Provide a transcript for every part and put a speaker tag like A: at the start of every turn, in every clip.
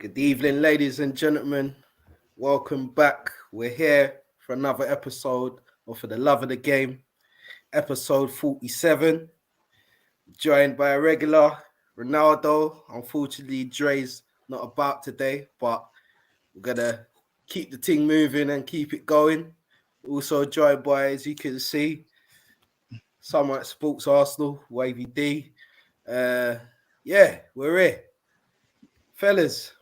A: Good evening, ladies and gentlemen. Welcome back. We're here for another episode of For the Love of the Game, episode 47. Joined by a regular, Ronaldo. Unfortunately, Dre's not about today, but we're going to keep the thing moving and keep it going. Also joined by, as you can see, someone at Sports Arsenal, Wavy D. We're here. Fellas,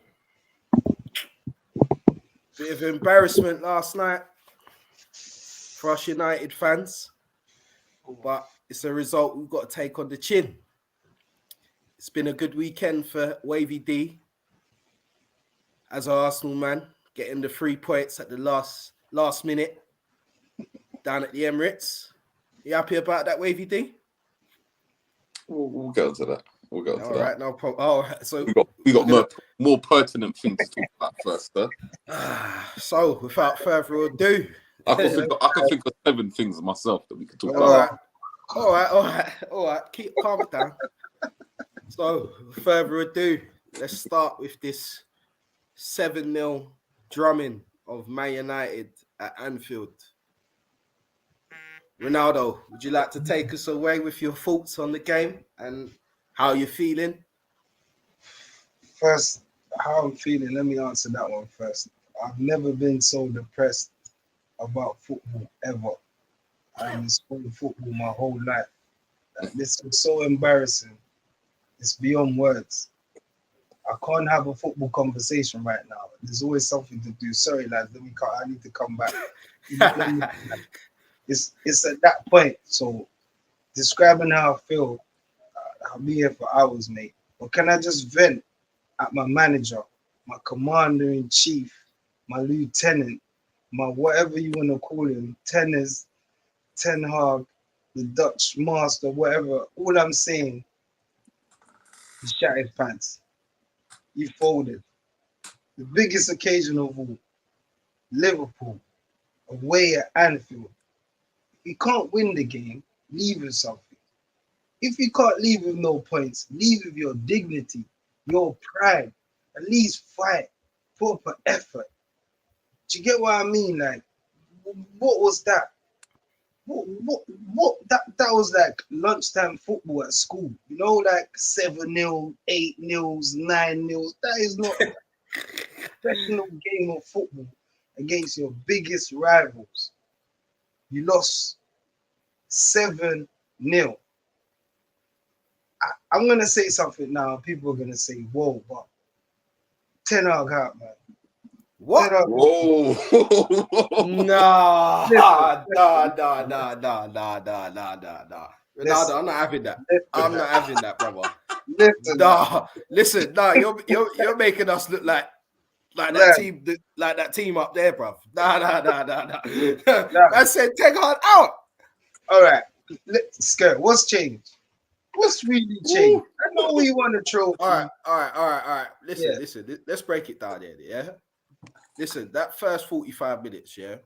A: bit of embarrassment last night for us United fans, but it's a result we've got to take on the chin. It's been a good weekend for Wavy D as an Arsenal man, getting the 3 points at the last minute down at the Emirates. You happy about that, Wavy D?
B: We'll get onto that. We'll get onto
A: All
B: that.
A: right, no problem. Oh, so
B: we got more pertinent things to talk about first, though.
A: So, without further ado,
B: I can think of 7 things myself that we could talk
A: about.
B: All
A: right. Calm it down. So, without further ado, let's start with this 7-0 drumming of Man United at Anfield. Ronaldo, would you like to take us away with your thoughts on the game and how you're feeling?
C: First, how I'm feeling, let me answer that one first. I've never been so depressed about football ever. I've been playing football my whole life. This is so embarrassing. It's beyond words. I can't have a football conversation right now. There's always something to do. Sorry, lads, I need to come back. It's at that point. So describing how I feel, I'll be here for hours, mate. But can I just vent at my manager, my commander-in-chief, my lieutenant, my whatever you want to call him, Ten Hag, the Dutch master, whatever. All I'm saying is shattered pants. You folded. The biggest occasion of all, Liverpool, away at Anfield. If you can't win the game, leave with something. If you can't leave with no points, leave with your dignity, your pride. At least fight, put up an effort. Do you get what I mean? Like, what was that? What that was like lunchtime football at school. You know, like 7-0, 8-0, 9-0. That is not a professional game of football against your biggest rivals. You lost 7-0. I'm going to say something now. People are going to say, whoa, but Ten Hag out, man.
A: What?
B: Whoa.
A: Nah. Ronaldo, I'm not having that. I'm not having that, brother. Listen, you're making us look like that team up there, bro. Nah. I said take on out.
C: All right, Skirt, what's changed? What's really changed? I know we want to trophy.
A: All right. Listen. Let's break it down here. Yeah. Listen, that first 45 minutes, yeah.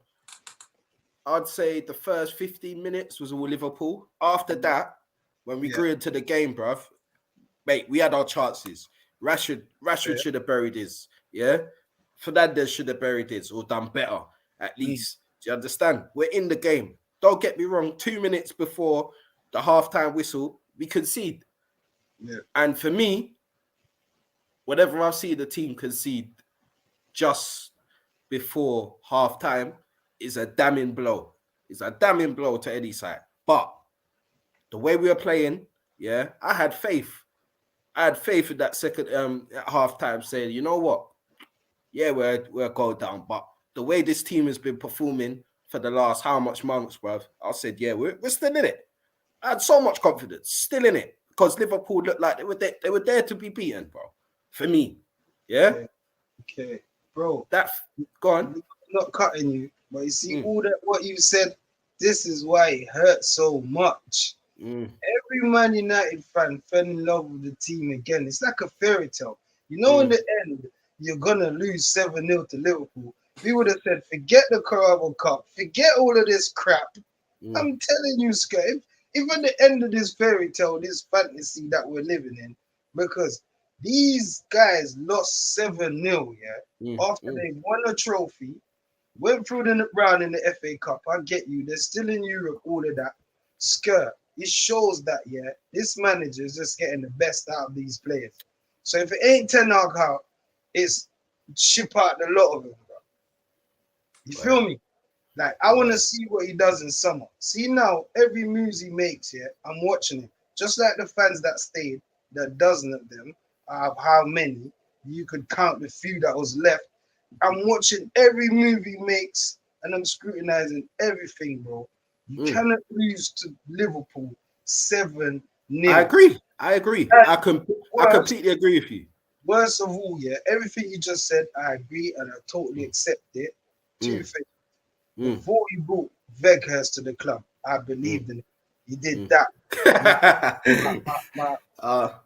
A: I'd say the first 15 minutes was all Liverpool. After that, when we grew into the game, bruv, mate, we had our chances. Rashford should have buried his, yeah. Fernandes should have buried his or done better, at least. Do you understand? We're in the game. Don't get me wrong. 2 minutes before the halftime whistle, we concede.
C: Yeah.
A: And for me, whenever I see the team concede just before halftime, is a damning blow. It's a damning blow to any side. But the way we were playing, yeah, I had faith. I had faith in that second at halftime, saying, you know what? Yeah, we're going down. But the way this team has been performing for the last how much months, bro, I said, yeah, we're still in it. I had so much confidence, still in it. Because Liverpool looked like they were there to be beaten, bro. For me. Yeah?
C: Okay. Bro.
A: Go on.
C: I'm not cutting you, but you see all that what you said, this is why it hurts so much. Every Man United fan fell in love with the team again. It's like a fairy tale. You know, in the end, you're gonna lose 7-0 to Liverpool. We would have said, forget the Carabao Cup, forget all of this crap. I'm telling you, Scott, if at the end of this fairy tale, this fantasy that we're living in, because These guys lost 7-0, yeah, after they won a trophy, went through the round in the FA Cup. I get you. They're still in Europe, all of that. Skirt. It shows that, yeah, this manager is just getting the best out of these players. So if it ain't Ten Hag out, it's ship out the lot of them, bro. You feel me? Like, I want to see what he does in summer. See now, every moves he makes, yeah, I'm watching it. Just like the fans that stayed, the dozen of them, how many, you could count the few that was left. I'm watching every move he makes, and I'm scrutinizing everything, bro. You cannot lose to Liverpool 7-0.
A: I agree. I completely agree with you.
C: Worst of all, yeah, everything you just said, I agree, and I totally accept it. Two things. Before you brought Weghorst to the club, I believed in it. He did that.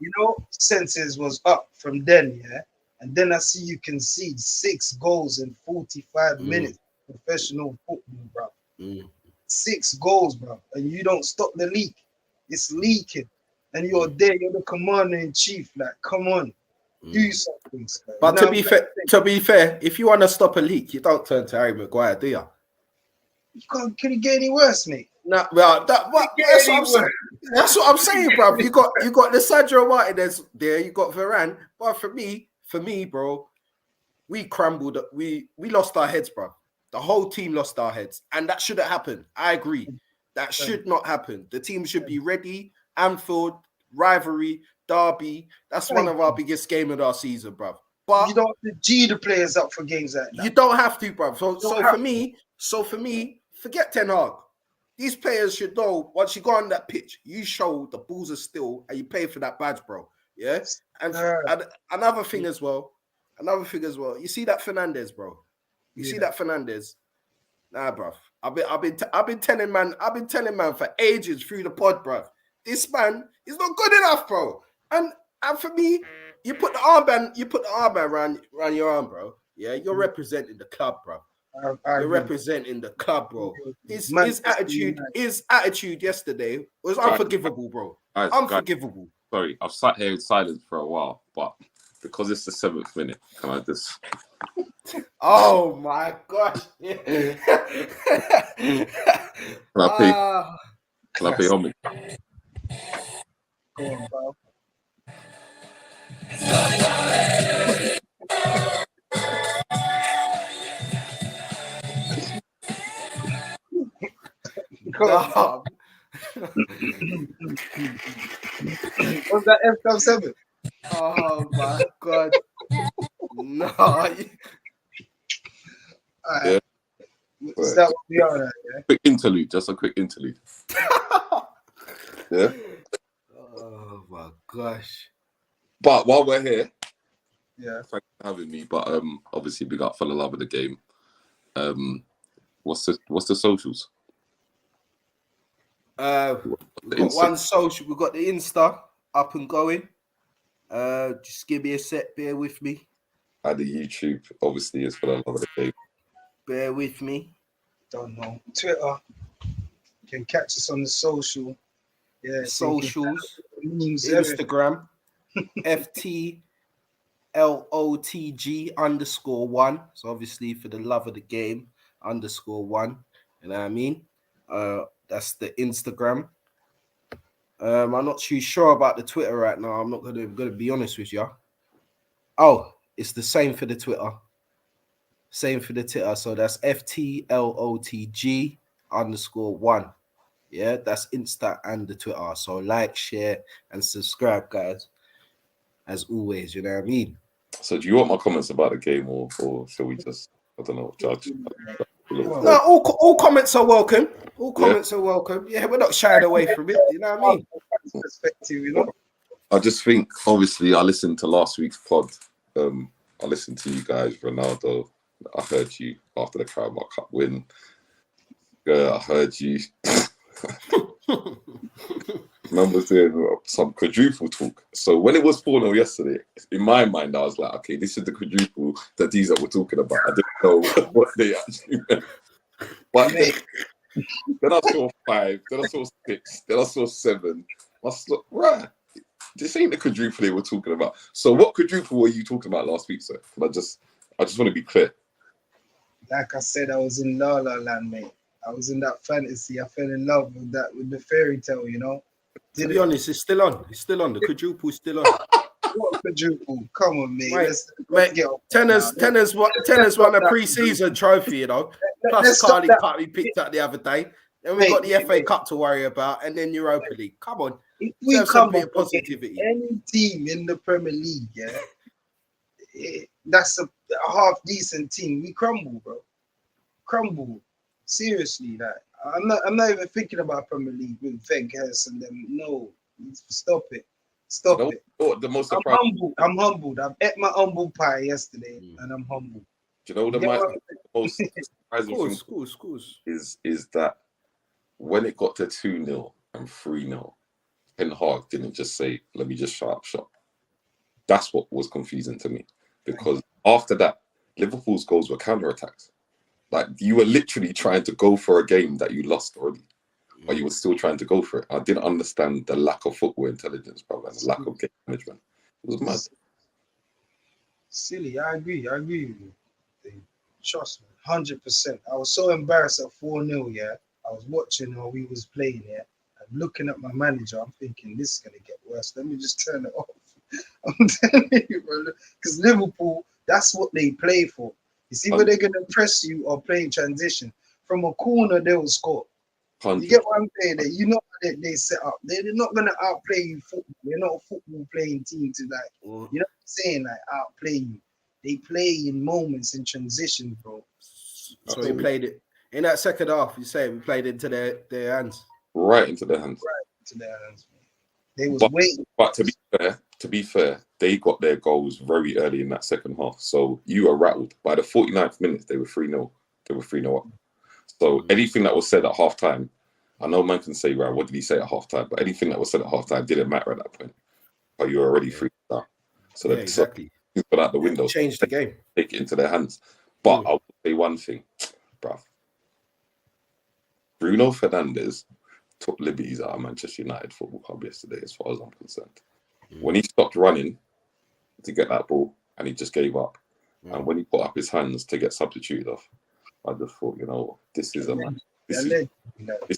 C: You know, senses was up from then, yeah. And then I see you concede 6 goals in 45 minutes. Professional football, bro. 6 goals, bro. And you don't stop the leak. It's leaking. And you're there, you're the commander in chief. Like, come on. Do something.
A: But to be fair, if you want to stop a leak, you don't turn to Harry Maguire, do you?
C: Can it get any worse, mate?
A: No, well, that's what I'm saying, bro. You got the Sandro Martinez there, you got Varane. But for me, bro, we crumbled. We lost our heads, bro. The whole team lost our heads, and that shouldn't happen. I agree. That should not happen. The team should be ready. Anfield, rivalry, derby. That's one of our biggest games of our season, bro. But
C: you don't have to G the players up for games like that.
A: You don't have to, bro. So for me, forget Ten Hag. These players should know once you go on that pitch, you show the balls are still and you pay for that badge, bro. Yeah. And another thing as well. You see that Fernandez, bro. You see that Fernandez. Nah, bro. I've been telling man for ages through the pod, bro. This man is not good enough, bro. And for me, you put the armband around your arm, bro. Yeah, you're representing the club, bro. You're representing the club, bro. His attitude yesterday was unforgivable, bro. Unforgivable.
B: Sorry, I've sat here in silence for a while, but because it's the 7th minute, can I just?
A: Oh my gosh! Can
B: I pay homage?
C: Go on, bro.
A: No.
C: What's that F-7?
A: Oh my god! No.
B: Yeah.
C: Is that what we are at, yeah?
B: Quick interlude, just a quick interlude. Yeah.
A: Oh my gosh!
B: But while we're here,
C: yeah,
B: thanks for having me. But obviously, big up for the love of the game. What's the socials?
A: We've got one social. We've got the Insta up and going. Just give me a sec. Bear with me.
B: And the YouTube, obviously, is for the love of the game.
A: Bear with me.
C: Don't know. Twitter. You can catch us on the social. Yeah.
A: Socials. Instagram. FTLOTG_1. So obviously for the love of the game _1. You know what I mean? That's the Instagram. I'm not too sure about the Twitter right now. I'm not gonna be honest with you. Oh, it's the same for the Twitter. Same for the Twitter. So that's FTLOTG_1. Yeah, that's Insta and the Twitter. So like, share, and subscribe, guys. As always, you know what I mean?
B: So do you want my comments about the game or shall we just, I don't know, judge?
A: No, all comments are welcome. All comments are welcome. Yeah, we're not shying away from it. You know what I mean?
C: Perspective, you know.
B: I just think, obviously, I listened to last week's pod. I listened to you guys, Ronaldo. I heard you after the Carabao Cup win. I heard you. Man was doing some quadruple talk. So when it was 4-0 yesterday, in my mind, I was like, okay, this is the quadruple that these that were talking about. I didn't know what they actually meant. But then I saw 5, then I saw 6, then I saw 7. I was like, right, this ain't the quadruple they were talking about. So what quadruple were you talking about last week, sir? I just want to be clear.
C: Like I said, I was in La La Land, mate. I was in that fantasy. I fell in love with the fairy tale, you know.
A: To be honest, it's still on. It's still on. The quadruple's still on.
C: What quadruple? Come on, mate.
A: Mate,
C: get off
A: Tenors won a pre-season trophy, you know. Plus Carly Cup he picked up the other day. Then we got the FA Cup to worry about, and then Europa League. Come on.
C: If we come up positivity. Any team in the Premier League, that's a half decent team. We crumble, bro. Crumble. Seriously, that I'm not even thinking about Premier League with Weghorst and them. No, stop it. Stop it.
B: The most
C: I'm humbled. I've ate my humble pie yesterday, and I'm humbled.
B: Do you know the most surprising thing is that when it got to 2-0 and 3-0, Ten Hag didn't just say, "Let me just shut up shop." That's what was confusing to me, because after that, Liverpool's goals were counter-attacks. Like, you were literally trying to go for a game that you lost already, but you were still trying to go for it. I didn't understand the lack of football intelligence, bro, and the lack of game management. It was mad.
C: Silly. I agree with you. Trust me, 100%. I was so embarrassed at 4-0, yeah. I was watching while we was playing, yeah. I'm looking at my manager. I'm thinking, this is going to get worse. Let me just turn it off. I'm telling you, bro. Because Liverpool, that's what they play for. It's either they're going to press you or play in transition. From a corner, they will score. 100. You get what I'm saying? You know what they set up. They're not going to outplay you football. They're not a football playing team to, like, you know what I'm saying? Like, outplay you. They play in moments in transition, bro.
A: So we played it. In that second half, you say we played into their hands.
B: Right into their hands.
C: They was waiting.
B: But to be fair, they got their goals very early in that second half. So you were rattled. By the 49th minute, they were 3-0. They were 3-0 up. So anything that was said at halftime, I know man can say, right, what did he say at halftime? But anything that was said at halftime didn't matter at that point. But you were already 3-0. So exactly. So put out the window.
A: Change the game.
B: Take it into their hands. But I'll say one thing, bruv. Bruno Fernandes took liberties out of Manchester United Football Club yesterday, as far as I'm concerned. When he stopped running to get that ball and he just gave up, and when he put up his hands to get substituted off, I just thought, you know, this is a man. This is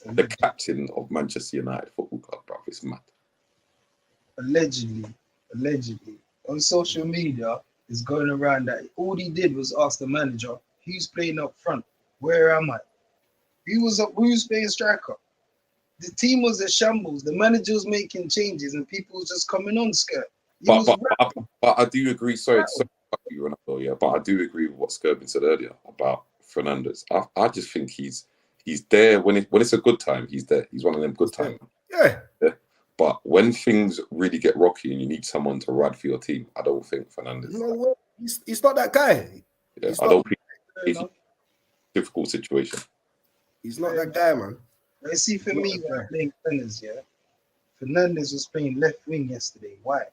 B: the captain of Manchester United Football Club, bruv. It's mad.
C: Allegedly, on social media, it's going around that all he did was ask the manager, who's playing up front? Where am I? Who's playing striker? The team was a shambles. The manager was making changes and people was just coming on scared.
B: But I do agree. Sorry, Ronaldo, yeah. But I do agree with what Skirvin said earlier about Fernandes. I just think he's there when it's a good time. He's there. He's one of them good times.
A: Yeah.
B: But when things really get rocky and you need someone to ride for your team, I don't think Fernandes.
A: No, he's not that guy.
B: Yeah, I don't think it's a difficult situation.
C: He's not that guy, man. I see, for me, when I'm playing Fernandes, Fernandes was playing left wing yesterday. Why?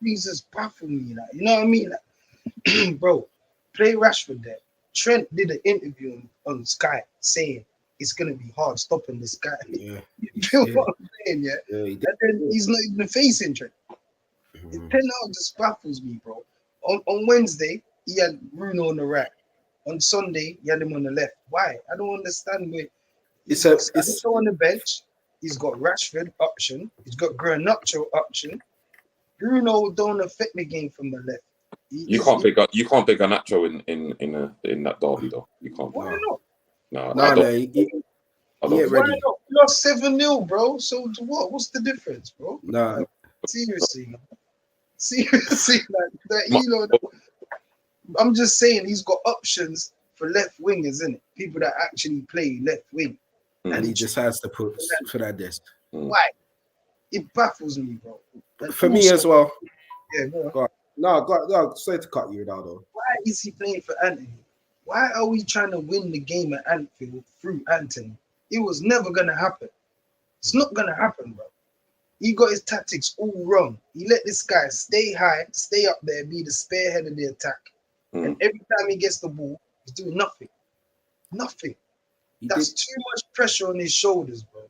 C: These just baffle me. Like, you know what I mean? Like, bro, play Rashford there. Trent did an interview on Sky saying it's going to be hard stopping this guy. Yeah. You feel what I'm saying, yeah? And then he's not even facing Trent. Ten Hag just baffles me, bro. On Wednesday, he had Bruno on the right. On Sunday, he had him on the left. Why? I don't understand. He's got Sancho on the bench. He's got Rashford option. He's got Garnacho option. Bruno don't affect the game from the left.
B: You can't pick Garnacho in that derby though. You can't.
C: Why not?
B: No.
C: Why not? You lost 7-0, bro. So what? What's the difference, bro?
A: No.
C: Like, seriously, like you know. I'm just saying he's got options for left wingers, isn't it? People that actually play left wing.
A: And he just has to put Fernandes.
C: Why? It baffles me, bro.
A: Like, for me as well.
C: Yeah, go
A: on. No, sorry to cut you, Ronaldo.
C: Why is he playing for Anthony? Why are we trying to win the game at Anfield through Anthony? It was never going to happen. It's not going to happen, bro. He got his tactics all wrong. He let this guy stay high, stay up there, be the spearhead of the attack. And every time he gets the ball, he's doing nothing. Nothing. That's too much pressure on his shoulders, bro.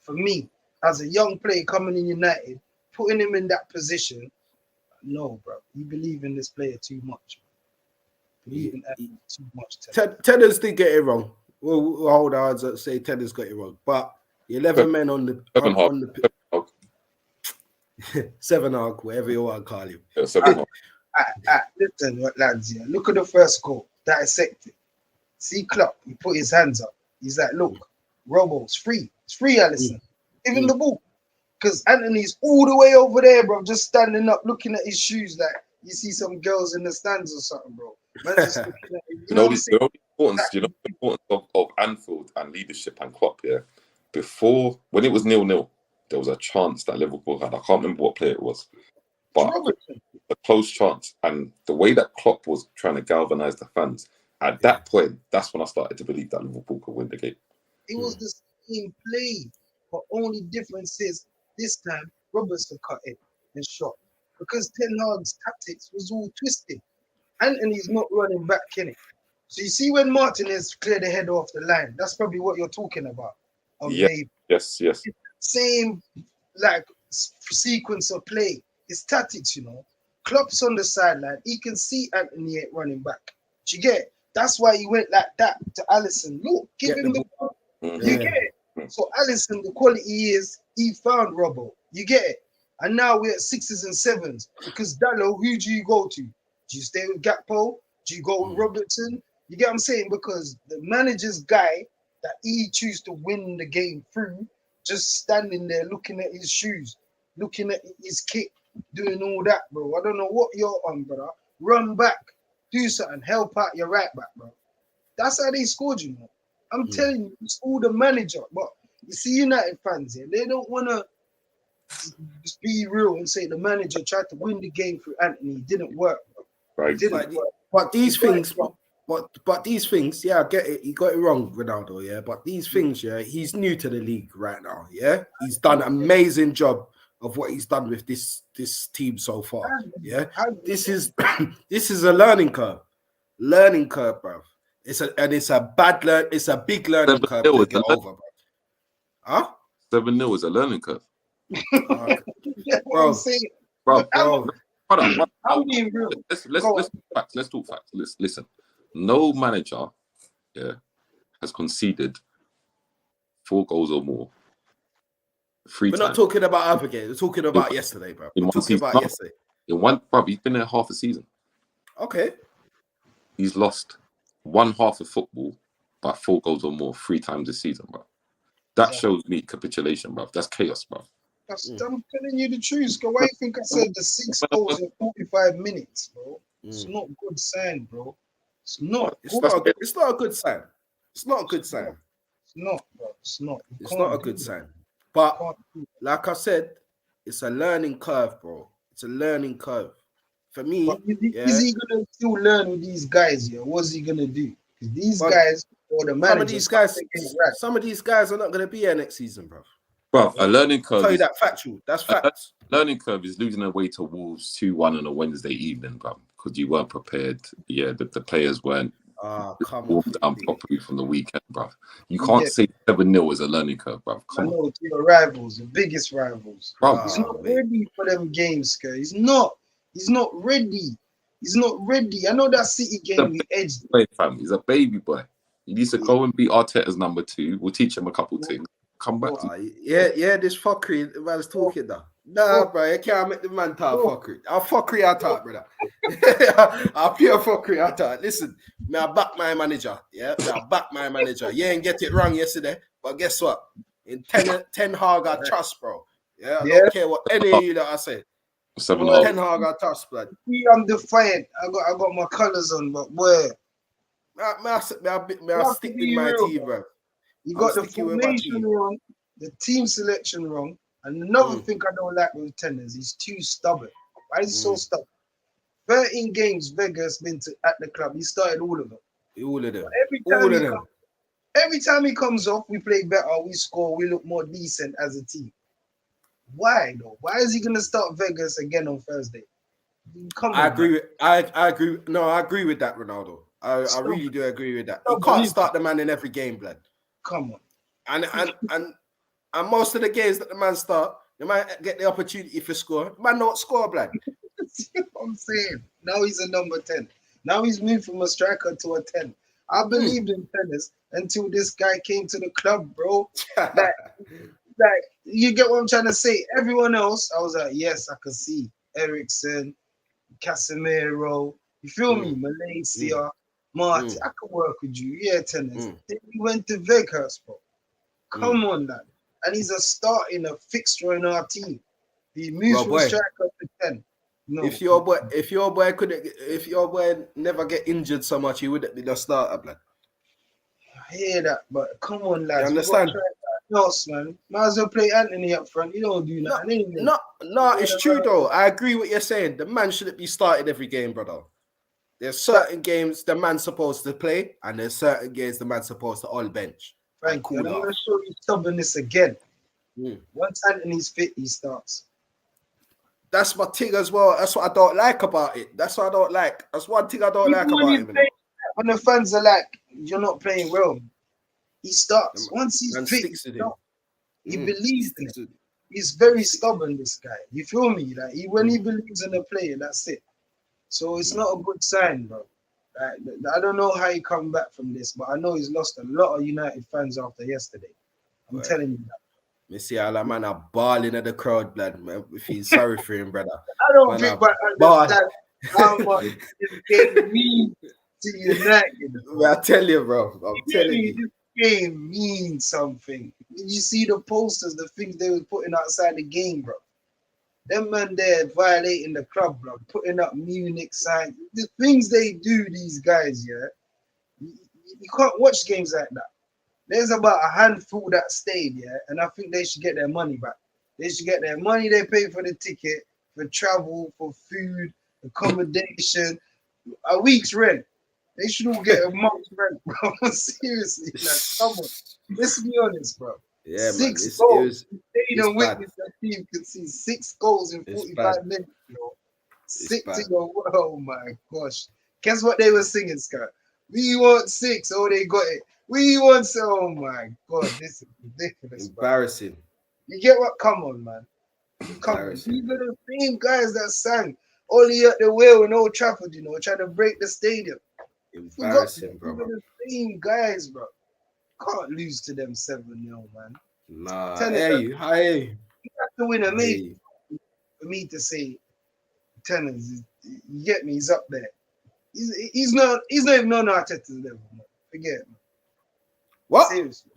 C: For me. as a young player coming in United, putting him in that position. No, bro. You believe in this player too much. Believe in that too much.
A: Tenners did get it wrong. We'll hold our odds and say Tenners got it wrong. But the 11 men on the seven arc, whatever you want to call him.
B: Yeah, 7
C: Listen, lads, yeah. Look at the first goal. Dissect it. See Klopp, he put his hands up. He's like, look, Robo's free. It's free, Allison. Give him the ball. Because Anthony's all the way over there, bro, just standing up, looking at his shoes like you see some girls in the stands or something, bro. Man, just looking at him.
B: You know the importance of Anfield and leadership and Klopp, yeah? Before, when it was 0-0, there was a chance that Liverpool had. I can't remember what player it was. But a close chance. And the way that Klopp was trying to galvanise the fans, at that point, that's when I started to believe that Liverpool could win the game.
C: It was the same play, but only difference is this time Robertson cut it and shot. Because Ten Hag's tactics was all twisted. Anthony's not running back, in it. So you see when Martinez cleared the head off the line, that's probably what you're talking about.
B: Yes.
C: Same like sequence of play. It's tactics, you know. Klopp's on the sideline. He can see Anthony ain't running back. Do you get it? That's why he went like that to Alisson. Look, give him the ball. You get it? So Alisson, the quality he found Robbo. You get it? And now we're at 6s and 7s. Because Dallo, who do you go to? Do you stay with Gakpo? Do you go with Robertson? You get what I'm saying? Because the manager's guy that he chooses to win the game through, just standing there looking at his shoes, looking at his kit, doing all that, bro. I don't know what you're on, brother. Run back, do something, help out your right back, bro. That's how they scored, you know. I'm telling you, it's all the manager. But you see, United fans here, they don't want to just be real and say the manager tried to win the game through Anthony. It didn't work, bro.
B: Right.
C: It didn't work.
A: But these things, but these things, yeah, I get it. You got it wrong, Ronaldo, yeah. But these things, yeah, he's new to the league right now, yeah. He's done an amazing job of what he's done with this team so far, yeah. This is a learning curve, bro. It's a big learning curve to get over, bro. Huh?
B: 7-0 is a learning curve.
A: Bro.
B: Let's talk facts. Listen, no manager, has conceded 4 goals or more. We're
A: not talking about other games. We're talking about yesterday, bro. We're talking about yesterday.
B: In one, bro, he's been there half a season.
A: Okay.
B: He's lost one half of football by 4 goals or more 3 times this season, bro. That shows me capitulation, bro. That's chaos, bro.
C: I'm telling you the truth. Why do you think I said the 6 goals in 45 minutes, bro? It's not a good sign, bro. It's not.
A: It's not a good sign. It's not a good sign.
C: It's not, bro. It's not.
A: It's not a good sign. But like I said, it's a learning curve, bro. It's a learning curve. For me,
C: is he gonna still learn with these guys? Yeah, what's he gonna do? Because these guys or the managers,
A: some of these guys are not gonna be here next season, bro.
B: Bro, a learning curve.
A: I'll tell you that factual. That's facts.
B: Learning curve is losing away to Wolves 2-1 on a Wednesday evening, bro, because you weren't prepared. Yeah, the players weren't warmed up properly from the weekend, bro. You can't say 7-0 is a learning curve, bro.
C: I know to your rivals, the biggest rivals. Bro, he's not ready for them games, Sker. He's not ready. He's not ready. I know that City game we edged.
B: He's a baby boy. He needs to go and beat Arteta's number 2. We'll teach him a couple things. Come back.
A: This fuckery the man's talking now. Nah, bro, you can't make the man talk fuckery. I'll fuckery I talk, brother. I'll pure fuckery I talk. Listen, I back my manager. Yeah, I back my manager. You ain't get it wrong yesterday, but guess what? In 10 Hag I trust, bro. Yeah, I don't care what any of you that I say.
B: 10
A: Hag I trust, blood.
C: I'm defiant. I got my colours on, but where?
A: I stick with my team, bro.
C: You got the formation wrong, the team selection wrong, and another thing I don't like with Tenners, he's too stubborn. Why is he so stubborn? 13 games Vegas been at the club. He started all of them.
A: All of them.
C: Every time he comes off, we play better, we score, we look more decent as a team. Why though? Why is he gonna start Vegas again on Thursday?
A: I agree with that, Ronaldo. I really do agree with that. You can't start the man in every game, blood.
C: Come on.
A: And And most of the games that the man start, the man get the opportunity for score. The man not score, blood.
C: See what I'm saying? Now he's a number 10. Now he's moved from a striker to a 10. I believed in tennis until this guy came to the club, bro. Like, you get what I'm trying to say? Everyone else, I was like, yes, I can see. Ericsson, Casemiro, you feel me? Malaysia, Martin, I can work with you. Yeah, tennis. Then he went to Vegas, bro. Come on, lad. And he's a starting, a fixture in our team. He moves from striker to 10. No.
A: If your boy never get injured so much, he wouldn't be the starter, blood.
C: I hear that, but come on, lads.
A: You understand?
C: Else, man. Might as well play Anthony up front. You don't do nothing.
A: No, it's true though. I agree with what you're saying. The man shouldn't be started every game, brother. There's certain games the man's supposed to play, and there's certain games the man's supposed to all bench.
C: Thank you. I'm going to show you stubbornness again. Once Anthony's fit, he starts.
A: That's my thing as well. That's what I don't like about it. That's what I don't like. That's one thing I don't like about him.
C: When the fans are like, you're not playing well, he starts. Once he's fit, he believes in it. He's very stubborn, this guy. You feel me? Like when he believes in a player, that's it. So it's not a good sign, bro. I don't know how he come back from this, but I know he's lost a lot of United fans after yesterday. I'm telling you that.
A: Me see all that man are balling at the crowd, blood. Man, we feel sorry for him, brother.
C: I don't think I understand how much this game means to United.
A: I tell you, bro. I'm telling you.
C: This game means something. You see the posters, the things they were putting outside the game, bro. Them man there violating the club, bro. Putting up Munich signs. The things they do, these guys, yeah. You can't watch games like that. There's about a handful that stayed, yeah, and I think they should get their money back. They should get their money they paid for the ticket, for travel, for food, accommodation, a week's rent. They should all get a month's rent, bro. Seriously, like, come on. Let's be honest, bro.
A: Yeah,
C: 6 goals. Stayed and witness that team could see 6 goals in 45 minutes, bro. 6 to go. Oh my gosh. Guess what they were singing, Scott? We want 6. Oh, they got it. We want oh my god, this is ridiculous.
A: Embarrassing.
C: Bro. You get what? Come on, man. Come on. These are the same guys that sang Only at the Wheel in Old Trafford, you know, trying to break the stadium.
A: Embarrassing, bro.
C: These are the same guys, bro. Can't lose to them 7-0, man.
A: Nah,
C: You have to win a mate for me to say tenants. You get me? He's up there. He's not even on Arteta's level, man. Forget it, man.
A: What?
C: Seriously.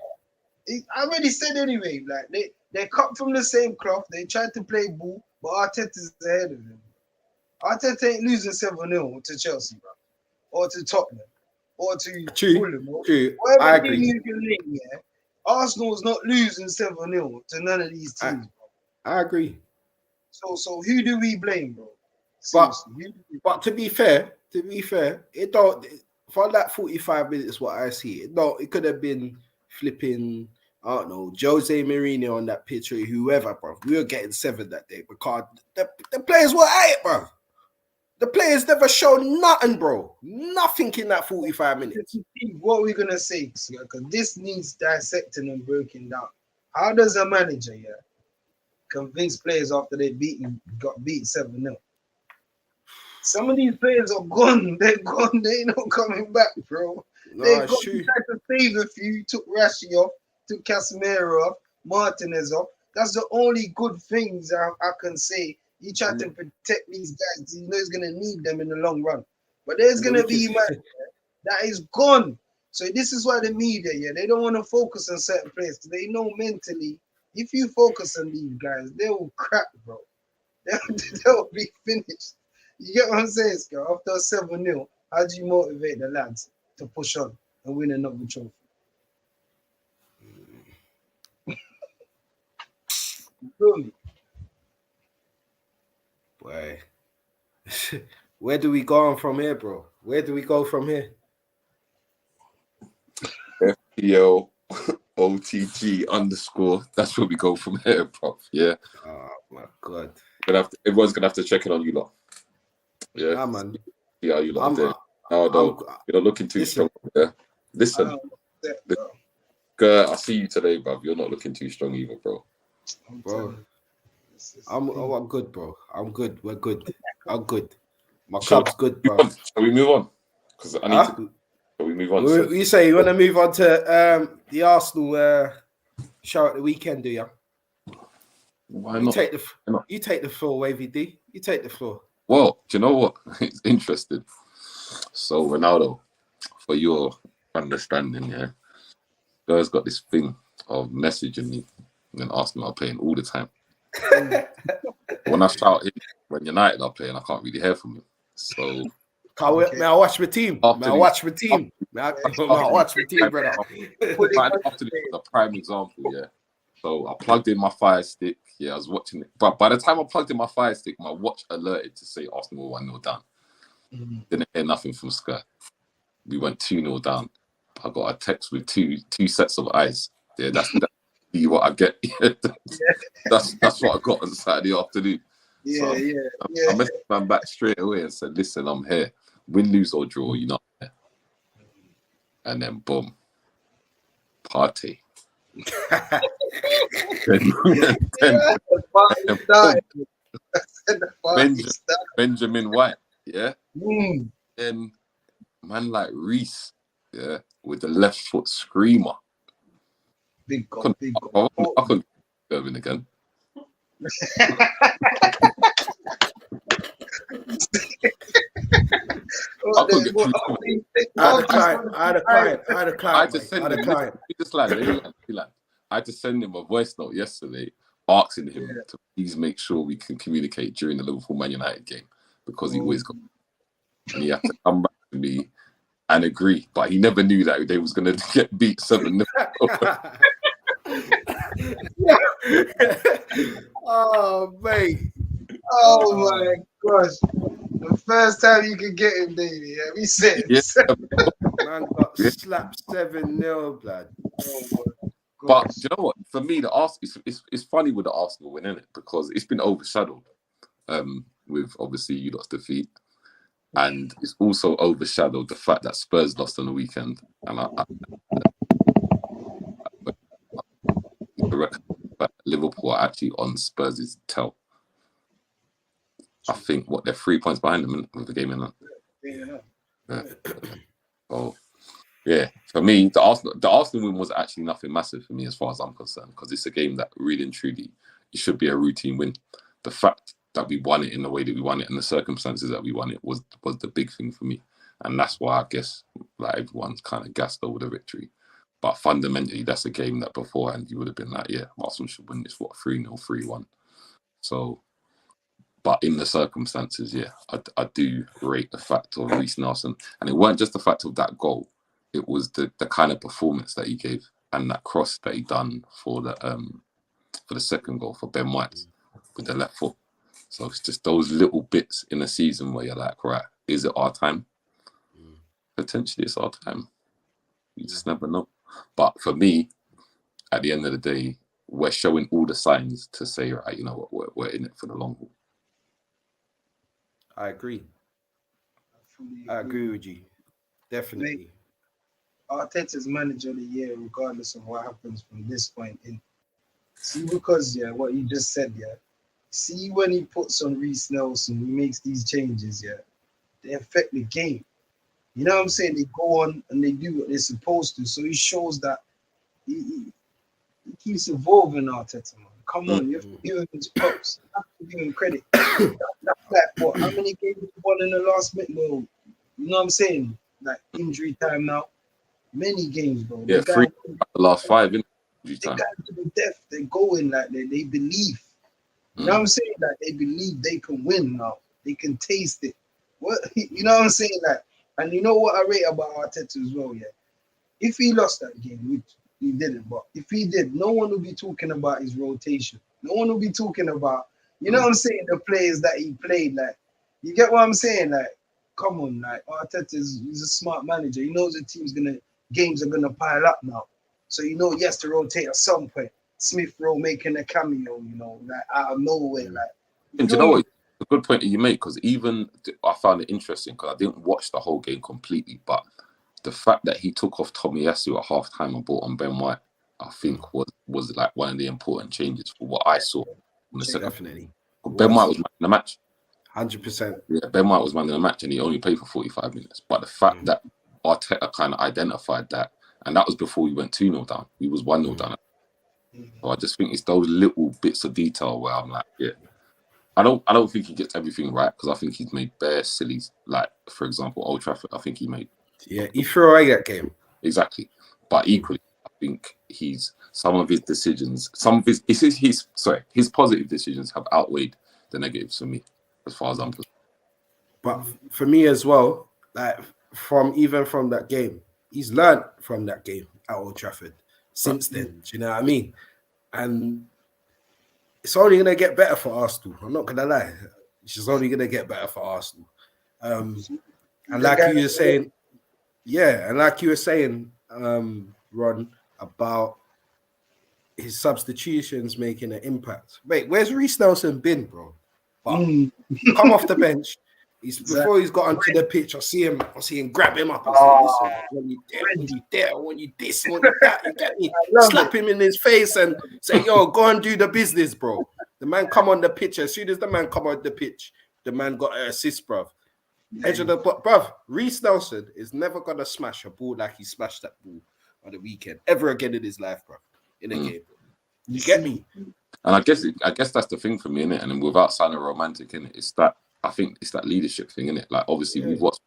C: I already said anyway, like they cut from the same cloth. They tried to play ball, but Arteta's ahead of them. Arteta ain't losing 7-0 to Chelsea, bro, or to Tottenham, or to Fulham.
A: I agree.
C: You can link, yeah. Arsenal's not losing 7-0 to none of these teams, bro.
A: I agree.
C: So who do we blame, bro? Seriously,
A: but to be fair, it don't. For that 45 minutes, what I see, it could have been flipping, I don't know, Jose Mourinho on that pitch or whoever, bro. We were getting 7 that day because the players were at it, bro. The players never showed nothing, bro. Nothing in that 45 minutes.
C: What are we going to say? Because this needs dissecting and breaking down. How does a manager convince players after got beat 7-0? Some of these players are gone. They're gone. They ain't not coming back, bro. They're gone. You tried to save a few. Took Rashi off. Took Casemiro off. Martinez off. That's the only good things I can say. You try to protect these guys. You know he's going to need them in the long run. But there's going to be man that is gone. So this is why the media, they don't want to focus on certain players. They know mentally, if you focus on these guys, they will crack, bro. They'll be finished. You get what I'm saying, Scott? After 7-0, how do you motivate the lads to push on and win another trophy? You feel me?
A: Boy. Where do we go on from here, bro? Where do we go from here?
B: FPL OTG_. That's where we go from here, bro. Yeah.
A: Oh my god.
B: Everyone's gonna have to check in on you lot. Yeah,
A: man.
B: See how you lot there. No, don't. You're not looking too strong there. Listen, I see you today, bruv. You're not looking too strong either, bro.
A: Bro, I'm good, bro. I'm good. We're good. I'm good. My club's good, bro.
B: Shall we move on? Because I need to. Shall we move on?
A: You say you want to move on to the Arsenal show at the weekend, do you?
B: Why not?
A: You take the floor, Wavy D. You take the floor.
B: Well, do you know what? It's interesting. So Ronaldo, for your understanding, yeah, Spurs got this thing of messaging me when Arsenal are playing all the time. When I shout in, when United are playing, I can't really hear from him. So
A: may I watch my team? May I watch my team? May I watch my team, brother?
B: A prime example, yeah. So I plugged in my Fire Stick. Yeah, I was watching it. But by the time I plugged in my Fire Stick, my watch alerted to say Arsenal 1-0 down. Didn't hear nothing from Sky. We went 2-0 down. I got a text with two sets of eyes. Yeah, that's what I get. That's what I got on Saturday afternoon. I messaged man back straight away and said, listen, I'm here. Win, lose or draw, you're not here. And then boom. Party. Benjamin White, yeah. Then man like Reese, yeah, with the left foot screamer.
C: Big goal.
B: I couldn't go in again. I had to send him a voice note yesterday asking him to please make sure we can communicate during the Liverpool Man United game because he always got, and he had to come back to me and agree, but he never knew that they was going to get beat 7-0.
A: Oh, mate.
C: Oh, my gosh. The first time you could get him, Davey, we said.
A: Man got slapped 7-0, blood.
B: But do you know what? For me, the Arsenal, it's funny with the Arsenal win, isn't it? Because it's been overshadowed with obviously you lot's defeat. And it's also overshadowed the fact that Spurs lost on the weekend. And Liverpool are actually on Spurs' tail. I think they're 3 points behind them with the game in that. So yeah, for me, the Arsenal win was actually nothing massive for me as far as I'm concerned, because it's a game that really and truly it should be a routine win. The fact that we won it in the way that we won it and the circumstances that we won it was the big thing for me, and that's why I guess like everyone's kind of gassed over the victory. But fundamentally, that's a game that beforehand you would have been like, yeah, Arsenal should win this 3-0, 3-1. So. But in the circumstances, yeah, I do rate the fact of Reece Nelson. And it weren't just the fact of that goal. It was the kind of performance that he gave and that cross that he done for the second goal for Ben White with the left foot. So it's just those little bits in the season where you're like, right, is it our time? Potentially it's our time. You just never know. But for me, at the end of the day, we're showing all the signs to say, right, you know what, we're in it for the long haul.
A: I agree. I agree with you. Definitely.
C: Arteta's manager of the year, regardless of what happens from this point in. See, because what you just said, see when he puts on Reece Nelson, he makes these changes, they affect the game. You know what I'm saying? They go on and they do what they're supposed to. So he shows that he keeps evolving, Arteta, man. Come on, you have to give him his props. You have to give him credit. That's like what? How many games he won in the last minute? Well, you know what I'm saying? Like injury time now. Many games, bro.
B: Yeah, the last 5 in injury time.
C: They got to the death. They go in like they believe. You know what I'm saying? Like they believe they can win now. They can taste it. What you know what I'm saying? Like, and you know what I rate about Arteta as well, if he lost that game, which he didn't, but if he did, no one would be talking about his rotation. No one would be talking about, you know what I'm saying, the players that he played. Like, you get what I'm saying? Like, come on, like Arteta's he's a smart manager. He knows the games are gonna pile up now. So you know he has to rotate at some point. Smith Rowe making a cameo, like out of nowhere. Like,
B: and do you know what? A good point that you make, because even I found it interesting because I didn't watch the whole game completely, but the fact that he took off Tomiyasu at halftime and brought on Ben White, I think was like one of the important changes for what I saw in the second.
A: Definitely.
B: Ben White was man in the match.
A: 100%.
B: Yeah, Ben White was man in the match, and he only played for 45 minutes. But the fact that Arteta kind of identified that, and that was before we went 2-0 down. We was 1-0 down. So I just think it's those little bits of detail where I'm like, yeah. I don't think he gets everything right, because I think he's made bare sillies. Like, for example, Old Trafford, I think he made.
A: Yeah, he threw away that game.
B: Exactly. But equally, I think some of his decisions, his positive decisions have outweighed the negatives for me, as far as I'm concerned.
A: But for me as well, like from that game, he's learned from that game at Old Trafford since then. Do you know what I mean? And it's only going to get better for Arsenal. I'm not going to lie. It's just only going to get better for Arsenal. And like you were saying, Ron, about his substitutions making an impact. Wait, where's Reece Nelson been, bro? Come off the bench. Before he's got onto the pitch, I see him grab him up and say, listen, when you dare, when you this, when you that, you get me? Slap him in his face and say, yo, go and do the business, bro. The man come on the pitch. As soon as the man come on the pitch, the man got an assist, bruv. Edge of the bruv, Reece Nelson is never gonna smash a ball like he smashed that ball on the weekend ever again in his life, bruv. In a game. You get me?
B: And I guess that's the thing for me, innit? And then without sounding romantic, innit, I think it's that leadership thing, innit? Like, obviously, we've watched,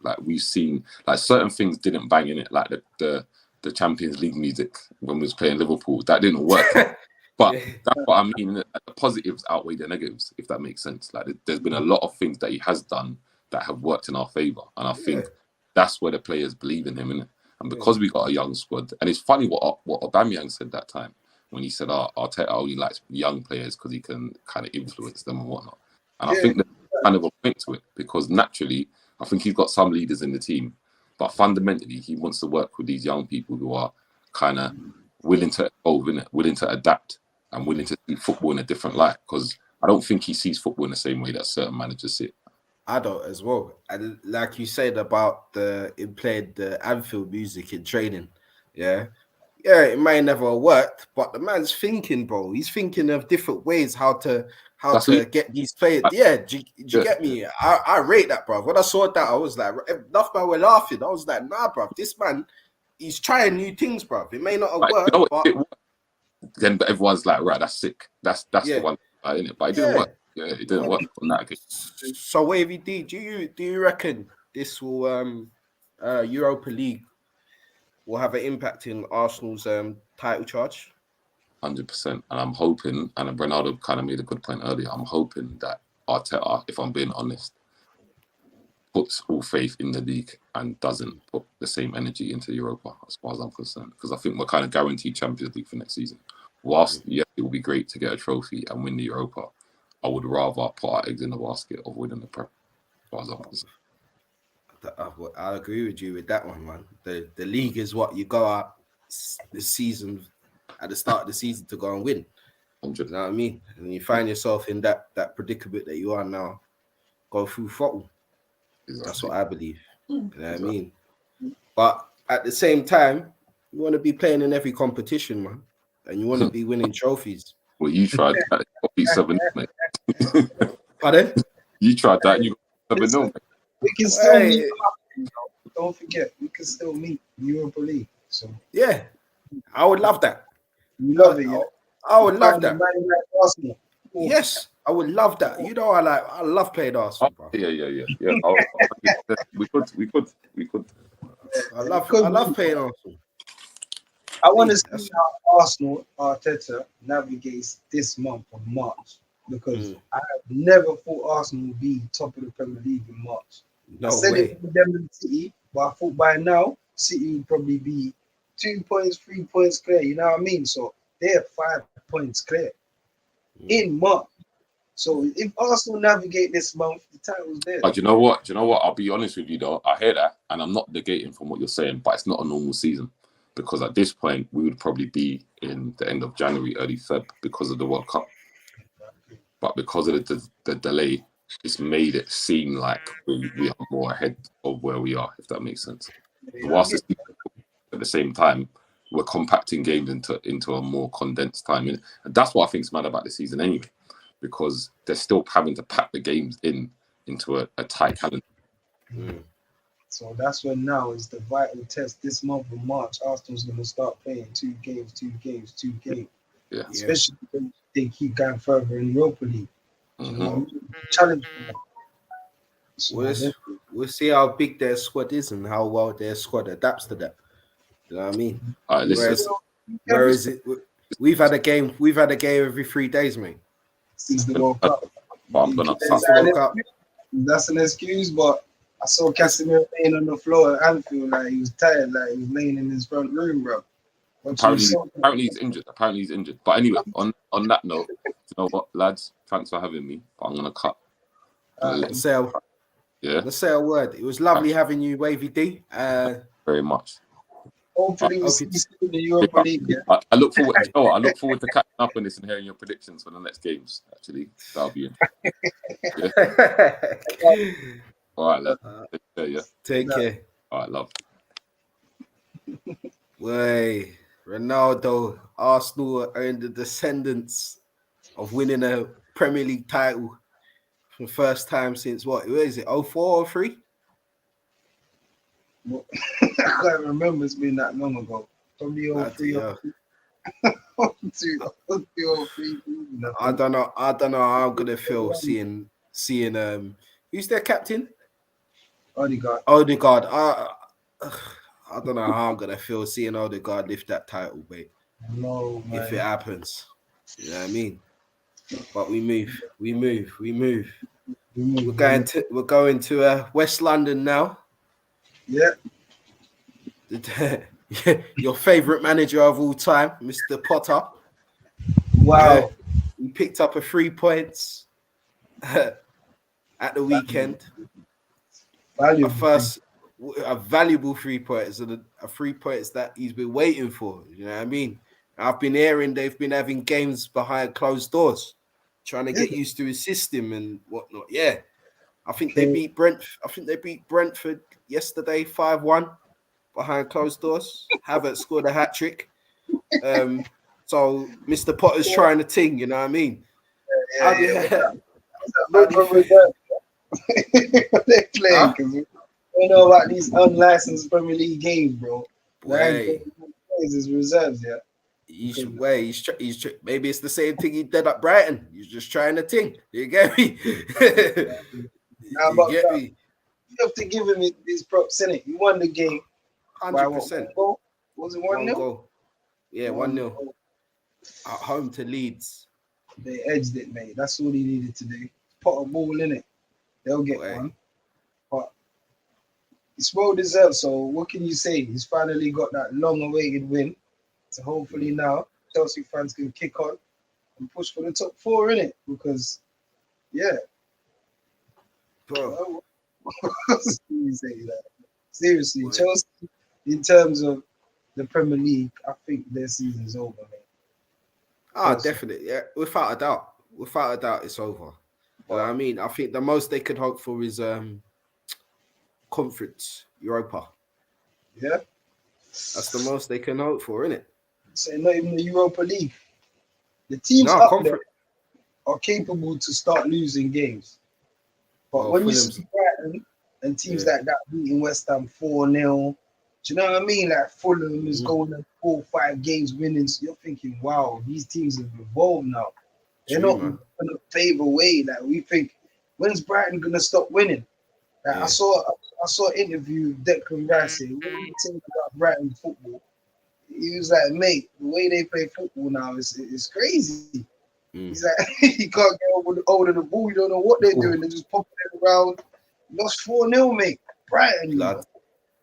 B: like, we've seen, like, certain things didn't bang in it, like the Champions League music when we was playing Liverpool. That didn't work. But that's what I mean. Like, the positives outweigh the negatives, if that makes sense. Like, there's been a lot of things that he has done that have worked in our favour. And I think that's where the players believe in him, innit? And because we got a young squad, and it's funny what Aubameyang said that time when he said Arteta only likes young players because he can kind of influence them and whatnot. And I think there's kind of a point to it, because naturally, I think he's got some leaders in the team, but fundamentally, he wants to work with these young people who are kind of willing to evolve, innit? Willing to adapt and willing to see football in a different light, because I don't think he sees football in the same way that certain managers see it.
A: I don't as well. And like you said about it played the Anfield music in training, yeah, it may never have worked, but the man's thinking, bro. He's thinking of different ways how to get these players. Yeah, do you get me? I rate that, bro. When I saw that, I was like, enough man were laughing. I was like, nah, bro. This man, he's trying new things, bro. It may not have worked, but
B: then everyone's like, right, that's sick. That's the one, innit? But it didn't work. Yeah, it didn't work on that occasion.
A: So, Wavy D, do you reckon this will Europa League will have an impact in Arsenal's title charge?
B: 100%. And I'm hoping, and Ronaldo kind of made a good point earlier, I'm hoping that Arteta, if I'm being honest, puts all faith in the league and doesn't put the same energy into Europa, as far as I'm concerned. Because I think we're kind of guaranteed Champions League for next season. Whilst, it will be great to get a trophy and win the Europa, I would rather put our eggs in the basket of winning the Prem, as far as I'm concerned.
A: I agree with you with that one, man. The league is what you go out this season at the start of the season to go and win.
B: 100.
A: You know what I mean? And you find yourself in that predicament that you are now, go through throttle. Exactly. That's what I believe. You know what I mean? But at the same time, you want to be playing in every competition, man, and you want to be winning trophies.
B: Well, you tried that. You got 7-0, mate.
A: Pardon?
B: You tried that. You got 7-0, mate.
C: We can still meet. Don't forget, we can still meet Europa League. So
A: yeah, I would love that.
C: You love it, yeah.
A: I would love that.
C: Arsenal.
A: Yes, I would love that. You know, I love playing Arsenal, bro.
B: Yeah. We could.
A: I love playing Arsenal.
C: I want to see how Arsenal Arteta navigates this month of March, because I have never thought Arsenal would be top of the Premier League in March.
A: No
C: I said
A: way.
C: it for them in City, but I thought by now City would probably be 2 points, 3 points clear. You know what I mean? So they're 5 points clear in March. So if Arsenal navigate this month, the title's there.
B: But you know what? I'll be honest with you though. I hear that, and I'm not negating from what you're saying, but it's not a normal season, because at this point we would probably be in the end of January, early Feb, because of the World Cup. But because of the delay, it's made it seem like we are more ahead of where we are, if that makes sense. Whilst it's, at the same time, we're compacting games into a more condensed time. And that's what I think is mad about the season anyway, because they're still having to pack the games into a tight calendar.
C: So that's when now is the vital test. This month of March, Arsenal's going to start playing two games.
B: Yeah.
C: Especially when they keep going further in Europa League. You know what I mean? Challenge for them. So
A: We'll see how big their squad is and how well their squad adapts to that. You know what I mean?
B: All right, listen.
A: Whereas we've had a game every 3 days, mate.
C: Since the World Cup. That's an excuse, but I saw Casemiro laying on the floor at Anfield like he was tired, like he was laying in his front room, bro.
B: Apparently he's injured. But anyway, on that note, you know what, lads? Thanks for having me. But I'm gonna cut.
A: Let's say a word. It was lovely having you, Wavy D.
B: Very much.
C: Hopefully we'll see you in the Europa League. Yeah.
B: I look forward. I look forward to catching up on this and hearing your predictions for the next games. Actually, that'll be it. All right, love. Take care. Yeah.
A: Take care.
B: All right, love.
A: Way Ronaldo, Arsenal are in the descendants of winning a Premier League title for the first time since what is it? 04 or 03?
C: I can't remember. It's been that long ago. Probably 03 or 03.
A: I don't know how I'm gonna feel seeing who's their captain?
C: Odegaard.
A: I don't know how I'm gonna feel seeing Odegaard lift that title, mate.
C: No, man.
A: If it happens, you know what I mean. But we move. We're going to West London now.
C: Yeah.
A: Your favorite manager of all time, Mr. Potter.
C: Wow.
A: He picked up 3 points at the weekend. A valuable 3 points, and a 3 points that he's been waiting for. You know what I mean? I've been hearing they've been having games behind closed doors, trying to get used to his system and whatnot. Yeah, I think they beat Brentford yesterday 5-1 behind closed doors. Havertz scored a hat trick. So Mr. Potter's trying to ting. You know what I mean?
C: They're playing because we know about these unlicensed Premier League games, bro. His reserves, yeah.
A: Maybe it's the same thing he did at Brighton. He's just trying to ting. You get me?
C: You have to give him his props, innit? He won the game.
A: 100%.
C: Was it 1-0?
A: Yeah, 1-0. At home to Leeds.
C: They edged it, mate. That's all he needed to do. Put a ball in it. They'll get one. But it's well deserved. So what can you say? He's finally got that long-awaited win. So hopefully now Chelsea fans can kick on and push for the top 4, innit? Because, yeah.
A: Bro.
C: What you say that? Seriously, Chelsea, in terms of the Premier League, I think their season's over, mate.
A: Definitely. Yeah, without a doubt. Without a doubt, it's over. You know what I mean? I think the most they could hope for is Conference Europa.
C: Yeah.
A: That's the most they can hope for, isn't it?
C: So not even the Europa League. The teams up there are capable to start losing games. But when you see Brighton and teams like that beating West Ham 4-0, do you know what I mean? Like Fulham is going to 4-5 games winning. So you're thinking, wow, these teams have evolved now. They're not going to fade away. Like we think, when's Brighton going to stop winning? Like, I saw an interview with Declan Rice saying, what do you think about Brighton football? He was like, mate, the way they play football now is crazy. He's like, you can't get over the ball. You don't know what they're doing. They're just popping it around. Lost 4-0, mate. Brighton.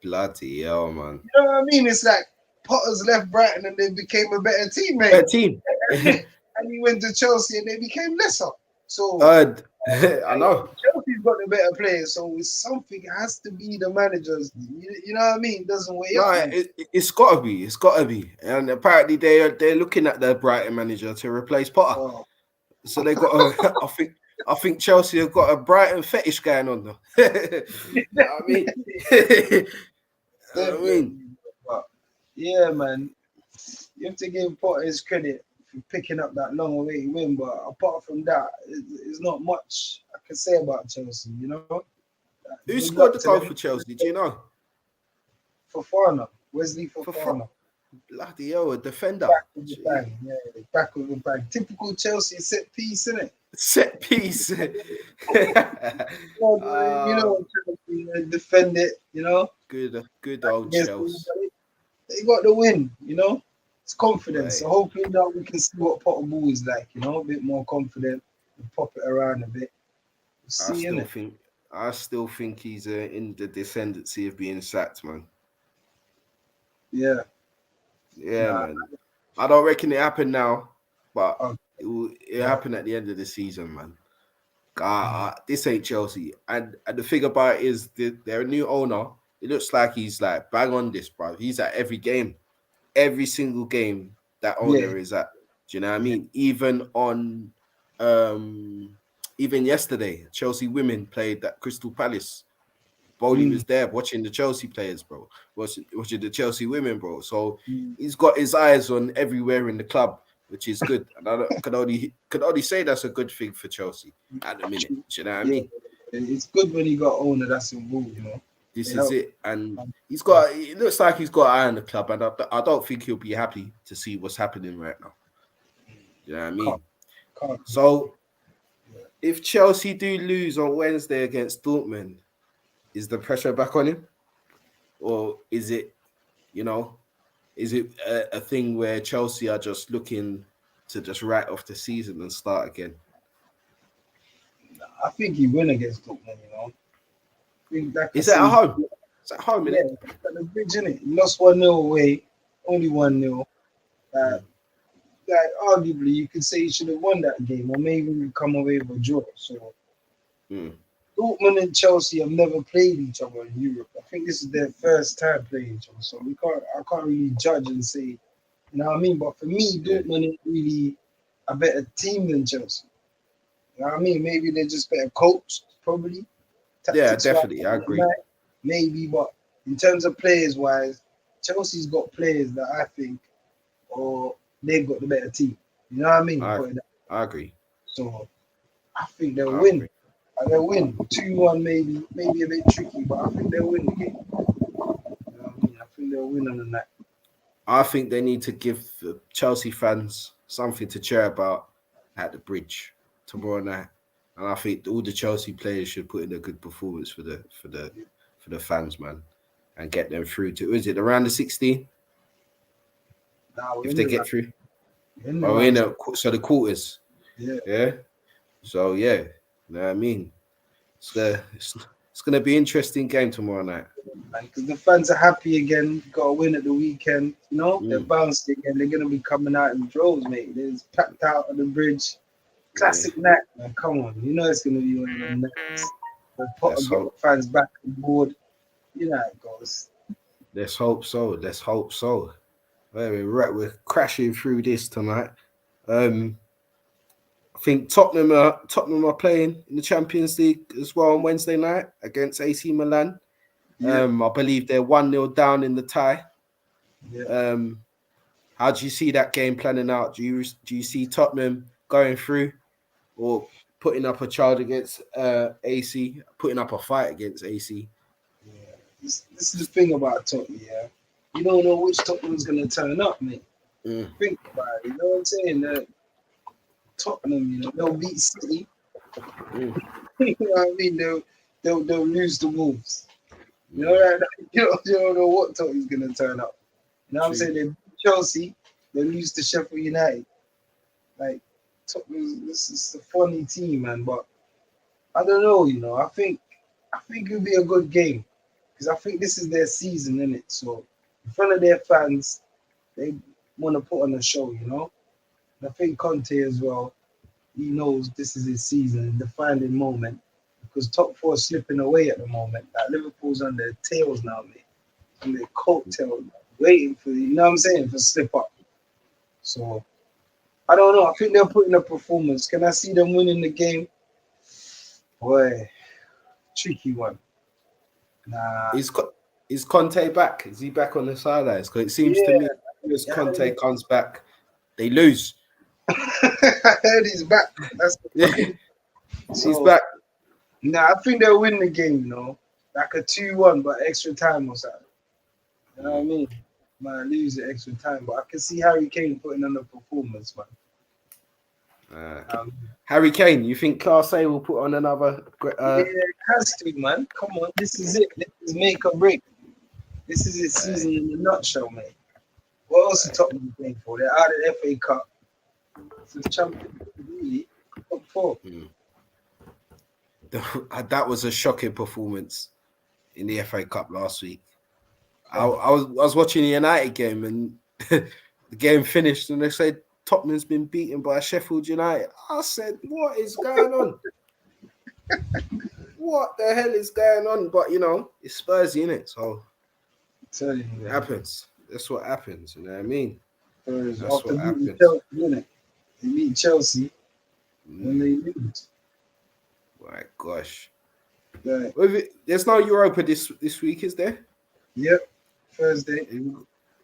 A: Bloody hell, man.
C: You know what I mean? It's like Potter's left Brighton and they became a better team, mate.
A: Better team.
C: And he went to Chelsea and they became lesser. So
A: I know.
C: Chelsea's got the better players, so it's something. It has to be the managers. You know what I mean? It doesn't weigh up.
A: It's got to be. It's got to be. And apparently they're looking at the Brighton manager to replace Potter. So they got. I think Chelsea have got a Brighton fetish going on though. You know what I mean?
C: But, yeah, man. You have to give Potter his credit for picking up that long away win, but apart from that, it's not much I can say about Chelsea. You know,
A: Who
C: good
A: scored
C: luck
A: the
C: to
A: goal
C: them.
A: for Chelsea? Do you know?
C: Fofana, Wesley
A: For
C: Fofana.
A: bloody hell, a defender.
C: Back with the
A: Gee.
C: bang, yeah, back with the bang. Typical Chelsea set piece, isn't it?
A: Set piece.
C: You know, defend it. You know,
A: good
C: back
A: old
C: against
A: Chelsea.
C: anybody. They got the win. You know, it's confidence.
A: Right.
C: So hopefully now we can see what Potter Ball is like. You know, a bit more confident, and pop it around a bit.
A: I
C: See, innit?
A: still think he's in the descendancy of being sacked, man.
C: Yeah.
A: Yeah,
C: Nah.
A: man. I don't reckon it happened now, but
C: Oh,
A: it happen at the end of the season, man. This ain't Chelsea, and the thing about it is they're a new owner. It looks like he's like bang on this, bro. He's at every game, every single game that owner is at. Do you know what I mean? Even yesterday, Chelsea women played at Crystal Palace. Bowley was there watching the Chelsea players, bro. Watching the Chelsea women, bro. So he's got his eyes on everywhere in the club, which is good. And I could only say that's a good thing for Chelsea at the minute. Do you know what I mean?
C: It's good when you got owner that's involved, you know.
A: This is it. And it looks like he's got an eye on the club, and I don't think he'll be happy to see what's happening right now. You know what I mean? So if Chelsea do lose on Wednesday against Dortmund, is the pressure back on him? Or is it, a thing where Chelsea are just looking to just write off the season and start again?
C: I think he win against Dortmund, you know.
A: Is it at home? It's at home,
C: yeah,
A: innit?
C: At the bridge, innit? He lost 1-0 away, only 1-0. Arguably, you could say he should have won that game, or maybe come away with a draw. So, Dortmund and Chelsea have never played each other in Europe. I think this is their first time playing each other. So I can't really judge and say, you know what I mean? But for me, Dortmund is really a better team than Chelsea. You know what I mean? Maybe they're just better coached, probably.
A: Yeah, definitely. I agree.
C: Maybe, but in terms of players wise, Chelsea's got players that I think, or they've got the better team. You know what I mean?
A: I agree.
C: So I think they'll win. They'll win 2-1, maybe a bit tricky, but I think they'll win the game. You know what I mean? I think they'll win on the night.
A: I think they need to give the Chelsea fans something to cheer about at the bridge tomorrow night, and I think all the Chelsea players should put in a good performance for the fans, man, and get them through to. Is it around the 16? If they get through, so the quarters. Yeah. So yeah, you know what I mean. It's gonna be an interesting game tomorrow night.
C: Because the fans are happy again, got a win at the weekend. You know, they're bouncing again. They're gonna be coming out in droves, mate. They're packed out on the bridge. Classic night, man. Come on, you know it's gonna be one of them nights. Potter get the fans back on board. You know how it goes.
A: Let's hope so. We're crashing through this tonight. I think Tottenham are playing in the Champions League as well on Wednesday night against AC Milan. I believe they're 1-0 down in the tie. How do you see that game planning out? Do you see Tottenham going through or putting up a charge against AC, putting up a fight against AC?
C: Yeah. This is the thing about Tottenham, you don't know which Tottenham's going to turn up, mate. Think about it, you know what I'm saying? Tottenham, they'll beat City. You know what I mean? They'll lose the Wolves. You know that? You don't know what Tottenham's going to turn up. You know what I'm saying? They beat Chelsea, they lose to Sheffield United. Like, this is a funny team, man. But I don't know, I think it'll be a good game because I think this is their season, innit? So in front of their fans, they want to put on a show, And I think Conte as well, he knows this is his season, a defining moment because top four is slipping away at the moment. Like Liverpool's on their tails now, mate. On their coattails, waiting for, for slip up. So I don't know. I think they'll put in a performance. Can I see them winning the game? Boy, tricky one. Nah.
A: Is Conte back? Is he back on the sidelines? Because it seems to me as Conte comes back, they lose.
C: I heard he's back. That's
A: Yeah,
C: so,
A: he's back.
C: Nah, I think they'll win the game, you know. Like a 2-1, but extra time or something. You know what I mean? Might lose the extra time, but I can see Harry Kane putting on a performance, man.
A: Harry Kane, you think Class A will put on another?
C: Yeah, it has to, man. Come on, this is it. This is make or break. This is his season in a nutshell, mate. What else is Tottenham playing for? They're out of the FA Cup. It's a champion, really. Top 4.
A: That was a shocking performance in the FA Cup last week. I was watching the United game and the game finished and they said Tottenham's been beaten by Sheffield United. I said, what is going on? What the hell is going on? But, you know, it's Spurs, innit? So it happens. That's what happens. You know what I mean?
C: That's what happens. Chelsea, they beat Chelsea and they lose.
A: My gosh.
C: Right.
A: There's no Europa this week, is there?
C: Yep. Thursday.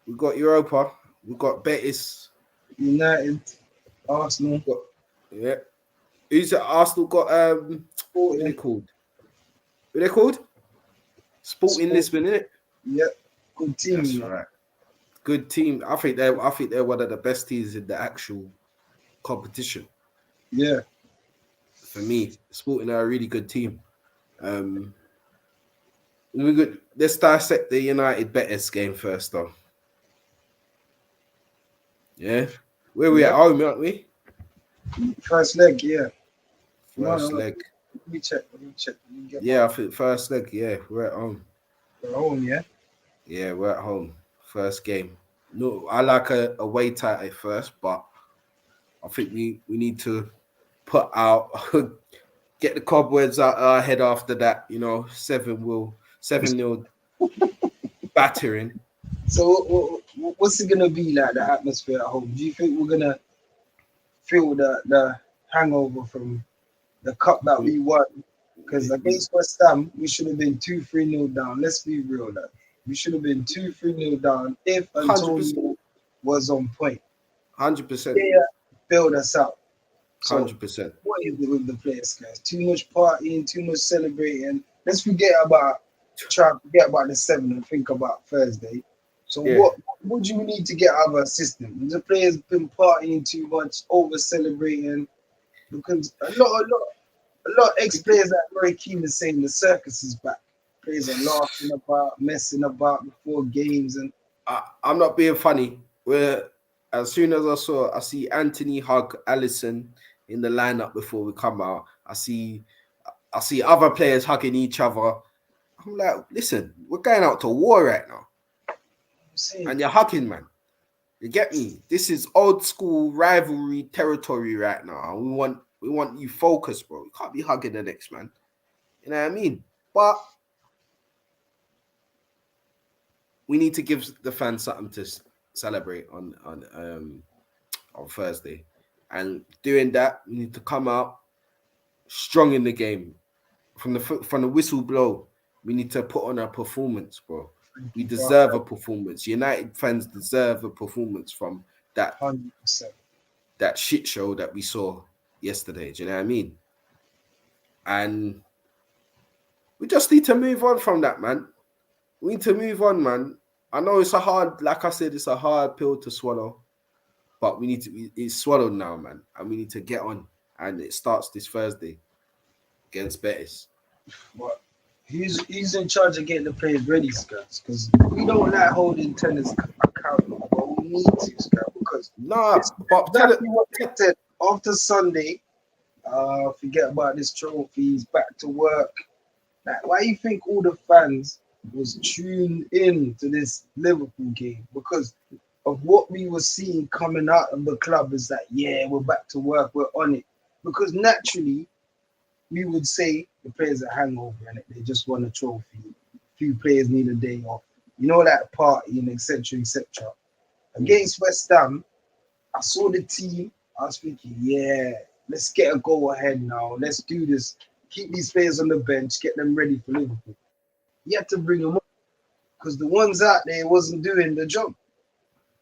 A: We've got Europa. We've got Betis.
C: United. Arsenal.
A: Yeah. Who's at Arsenal got what are they called? What are they called? Sporting Lisbon, isn't it?
C: Yep. Good team.
A: That's right. Good team. I think they're one of the best teams in the actual competition.
C: Yeah.
A: For me, Sporting are a really good team. Let's dissect the United Betis game first, though. Yeah, where we at home, aren't we?
C: First leg, yeah.
A: First leg.
C: Let me check.
A: Yeah, I think first leg. Yeah, we're at home.
C: We're at home, yeah.
A: Yeah, we're at home. First game. No, I like a away tie at first, but I think we need to put out, get the cobwebs out our head after that. You know, 7-0 battering.
C: So what's it gonna be like, the atmosphere at home? Do you think we're gonna feel the hangover from the cup that we won? Because against West Ham, we should have been 2-3-0 down. Let's be real, that we should have been 2-3-0 down if Antonio was on point.
A: 100%.
C: Yeah, build us up.
A: 100%.
C: What is it with the players, guys? Too much partying, too much celebrating. Let's try and forget about the 7 and think about Thursday. So what do you need to get out of our system? The players been partying too much, over celebrating, because a lot of ex-players are very keen to saying the circus is back. Players are laughing about, messing about before games, and
A: I'm not being funny. As soon as I see Anthony hug Alisson in the lineup before we come out. I see other players hugging each other. I'm like, listen, we're going out to war right now. And you're hugging, man. You get me? This is old school rivalry territory right now. We want you focused, bro. You can't be hugging the next man. You know what I mean? But we need to give the fans something to celebrate on Thursday. And doing that, we need to come out strong in the game. From the whistle blow, we need to put on a performance, bro. We deserve a performance. United fans deserve a performance from that
C: 100%.
A: That shit show that we saw yesterday. Do you know what I mean? And we just need to move on from that, man. We need to move on, man. I know it's like I said, it's a hard pill to swallow, but it's swallowed now, man. And we need to get on. And it starts this Thursday against Betis.
C: What? He's in charge of getting the players ready, Scott, because we don't like holding tennis accountable, but we need to, Scott, because exactly what they said after Sunday. Forget about this trophies, back to work. Like, why do you think all the fans was tuned in to this Liverpool game? Because of what we were seeing coming out of the club is that, yeah, we're back to work, we're on it. Because naturally, we would say the players are hangover and they just won a trophy. A few players need a day off. You know, that party and etc. etc. Against West Ham, I saw the team. I was thinking, yeah, let's get a go ahead now. Let's do this. Keep these players on the bench, get them ready for Liverpool. You had to bring them up because the ones out there wasn't doing the job.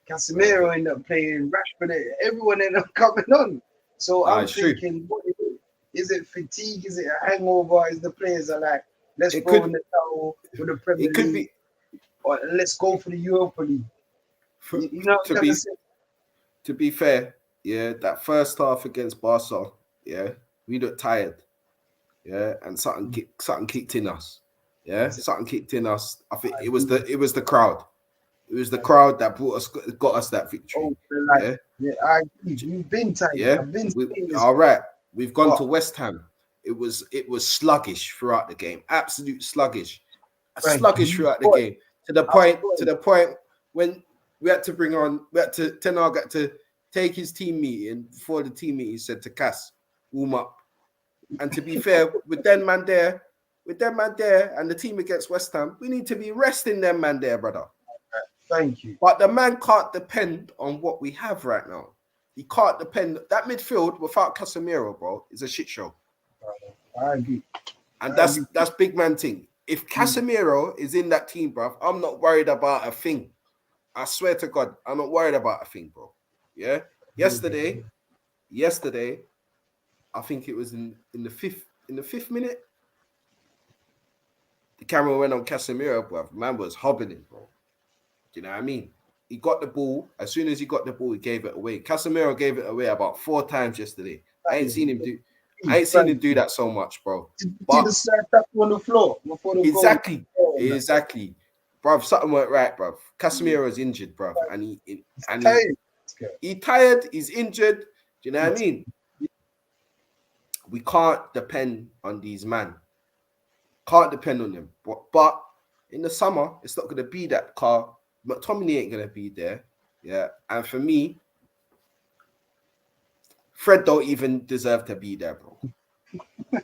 C: Casemiro ended up playing, Rashford, everyone ended up coming on. So I'm thinking, what is it fatigue? Is it a hangover? Is the players are like, let's throw in the towel for the Premier League? Could be. Or let's go for the Europa League. You know what I'm saying?
A: To be fair, yeah, that first half against Barca, yeah, we looked tired. Yeah, and something kicked in us. Yeah, something kicked in us. I think it was the crowd. It was the crowd that got us that victory.
C: Yeah, I agree. You've been tired.
A: Yeah,
C: I've been
A: all right. We've gone to West Ham. It was sluggish throughout the game. Absolute sluggish. Sluggish throughout the game. To the point when we had to Ten Hag had to take his team meeting. Before the team meeting, he said to Cass, warm up. And to be fair, with them man there, and the team against West Ham, we need to be resting them man there, brother.
C: Thank you.
A: But the man can't depend on what we have right now. He can't depend. That midfield without Casemiro, bro, is a shit show.
C: I agree.
A: And that's big man thing. If Casemiro is in that team, bro, I'm not worried about a thing. I swear to God, I'm not worried about a thing, bro. Yeah. Yesterday, I think it was in the fifth minute. The camera went on Casemiro, bro. Man was hobbling, bro. Do you know what I mean? He got the ball. As soon as he got the ball, he gave it away. Casemiro gave it away about 4 times yesterday. I ain't seen him do that so much, bro.
C: But the side tap on the floor before the
A: exactly, bro. Something went right, bro. Casemiro is injured, bro, and he tired. He's injured. Do you know what I mean? We can't depend on these men. Can't depend on them. But in the summer, it's not going to be that car. McTominay ain't going to be there. Yeah. And for me, Fred don't even deserve to be there, bro.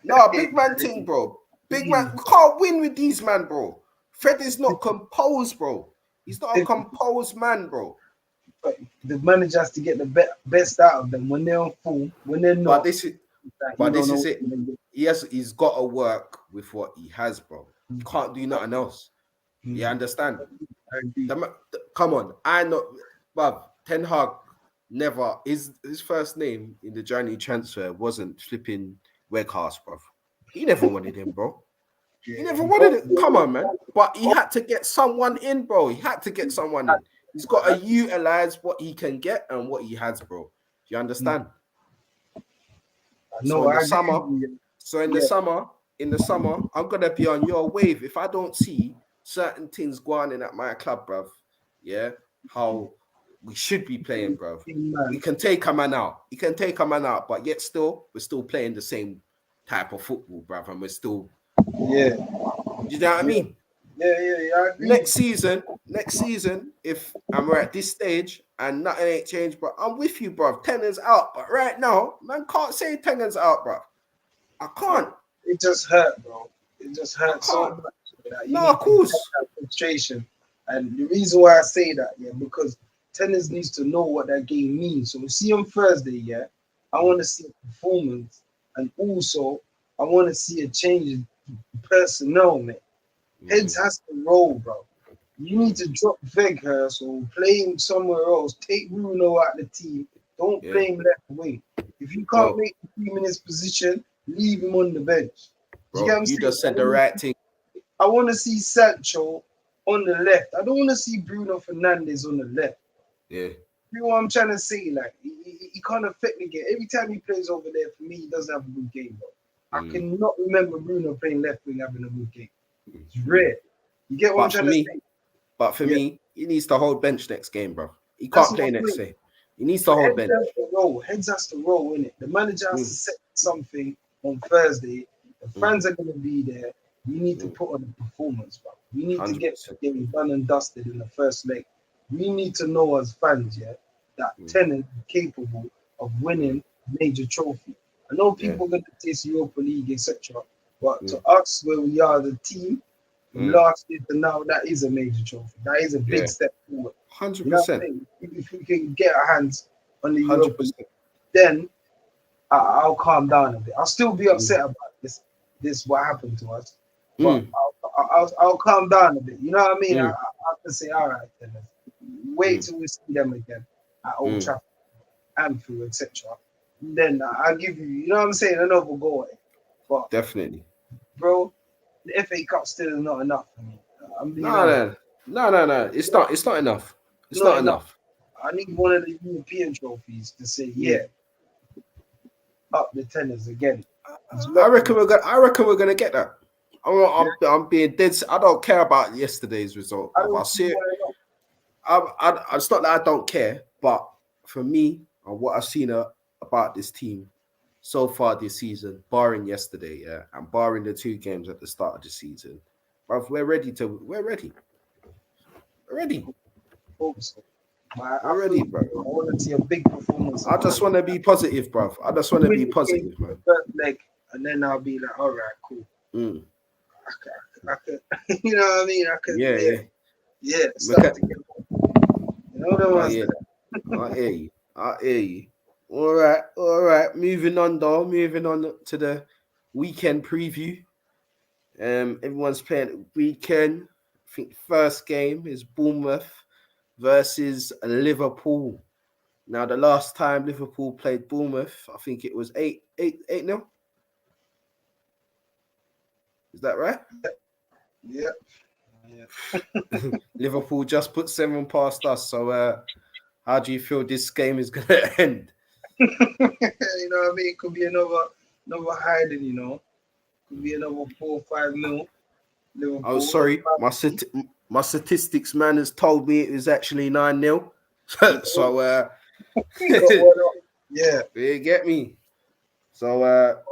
A: No, big man thing, bro. Big man. We can't win with these man, bro. Fred is not composed, bro. He's not a composed man, bro.
C: But the manager has to get the best out of them when they're on form, when they're not.
A: But this is it. He's got to work with what he has, bro. He can't do nothing else. You understand? Come on. I know, bruv, Ten Hag never, his first name in the January transfer wasn't flipping Weghorst, bruv. He never wanted him, bro. He never wanted it. Come on, man. But he had to get someone in, bro. He had to get someone in. He's got to utilize what he can get and what he has, bro. Do you understand? So in the summer, I'm gonna be on your wave if I don't see certain things going in at my club, bruv. Yeah, how we should be playing, bruv. We can take a man out. He can take a man out, but yet we're still playing the same type of football, bruv, and we're still.
C: Yeah.
A: You know what I mean?
C: Yeah. I agree.
A: Next season, if we're at this stage and nothing ain't changed, but I'm with you, bruv. Tenner's out, but right now, man can't say Tenner's out, bruv. I can't.
C: It just hurt, bro. It just hurt so much.
A: No, of course.
C: Frustration. And the reason why I say that, because Tennis needs to know what that game means. So we see on Thursday, I want to see a performance, and also I want to see a change in personnel, man. Heads has to roll, bro. You need to drop Weghorst or play him somewhere else. Take Bruno out of the team. Don't play him left wing. If you can't make the team in his position, leave him on the bench.
A: Bro, you just said the right thing.
C: I want to see Sancho on the left. I don't want to see Bruno Fernandes on the left.
A: Yeah.
C: You know what I'm trying to say? Like, he can't affect the game. Every time he plays over there, for me, he doesn't have a good game, bro. I cannot remember Bruno playing left wing having a good game. It's rare. You get what I'm trying to say?
A: But for me, he needs to hold bench next game, bro. He can't play next game. He needs to hold bench.
C: Heads has to roll, innit? The manager has to set something on Thursday. The fans are going to be there. We need to put on a performance, bro. We need 100%. To get the game done and dusted in the first leg. We need to know as fans, that Tennant is capable of winning major trophy. I know people are going to taste Europa League, etc. But to us, where we are the team, from last year to now, that is a major trophy. That is a big step forward.
A: 100%.
C: You know, if we can get our hands on the Europa League, then I'll calm down a bit. I'll still be upset about this what happened to us, but I'll calm down a bit. You know what I mean? I have to say, all right, then wait till we see them again at Old Trafford, Anfield, etc. Then I'll give you, you know what I'm saying, another go at it. But
A: Definitely.
C: bro, the FA Cup still is not enough for me. I'm being
A: No. It's not enough. It's
C: not
A: not
C: enough.
A: enough.
C: I need one of the European trophies to say, yeah, up the tenors again.
A: I reckon we're gonna get that. I'm being dead. I don't care about yesterday's result. I'll see it. It's not that I don't care, but for me and what I've seen about this team so far this season, barring yesterday, and barring the 2 games at the start of the season, bruv, we're ready. We're ready.
C: Hope so.
A: We're ready, bro.
C: I want to see a big performance.
A: I just want to be positive, bruv. I just want to be positive, man.
C: First leg, and then I'll be like, all right, cool. I could, you know what I mean? I could, yeah. Start to get, you know what I mean?
A: I hear you. All right. Moving on to the weekend preview. Everyone's playing weekend. I think first game is Bournemouth versus Liverpool. Now, the last time Liverpool played Bournemouth, I think it was 8-0. Is that right?
C: Yeah.
A: Liverpool just put 7 past us. So, how do you feel this game is going to end?
C: You know what I mean? It could be another hiding, you know. Could be another 4-5-0. Liverpool.
A: Oh, sorry. My statistics man has told me it was actually 9-0. So,
C: yeah.
A: You get me? So,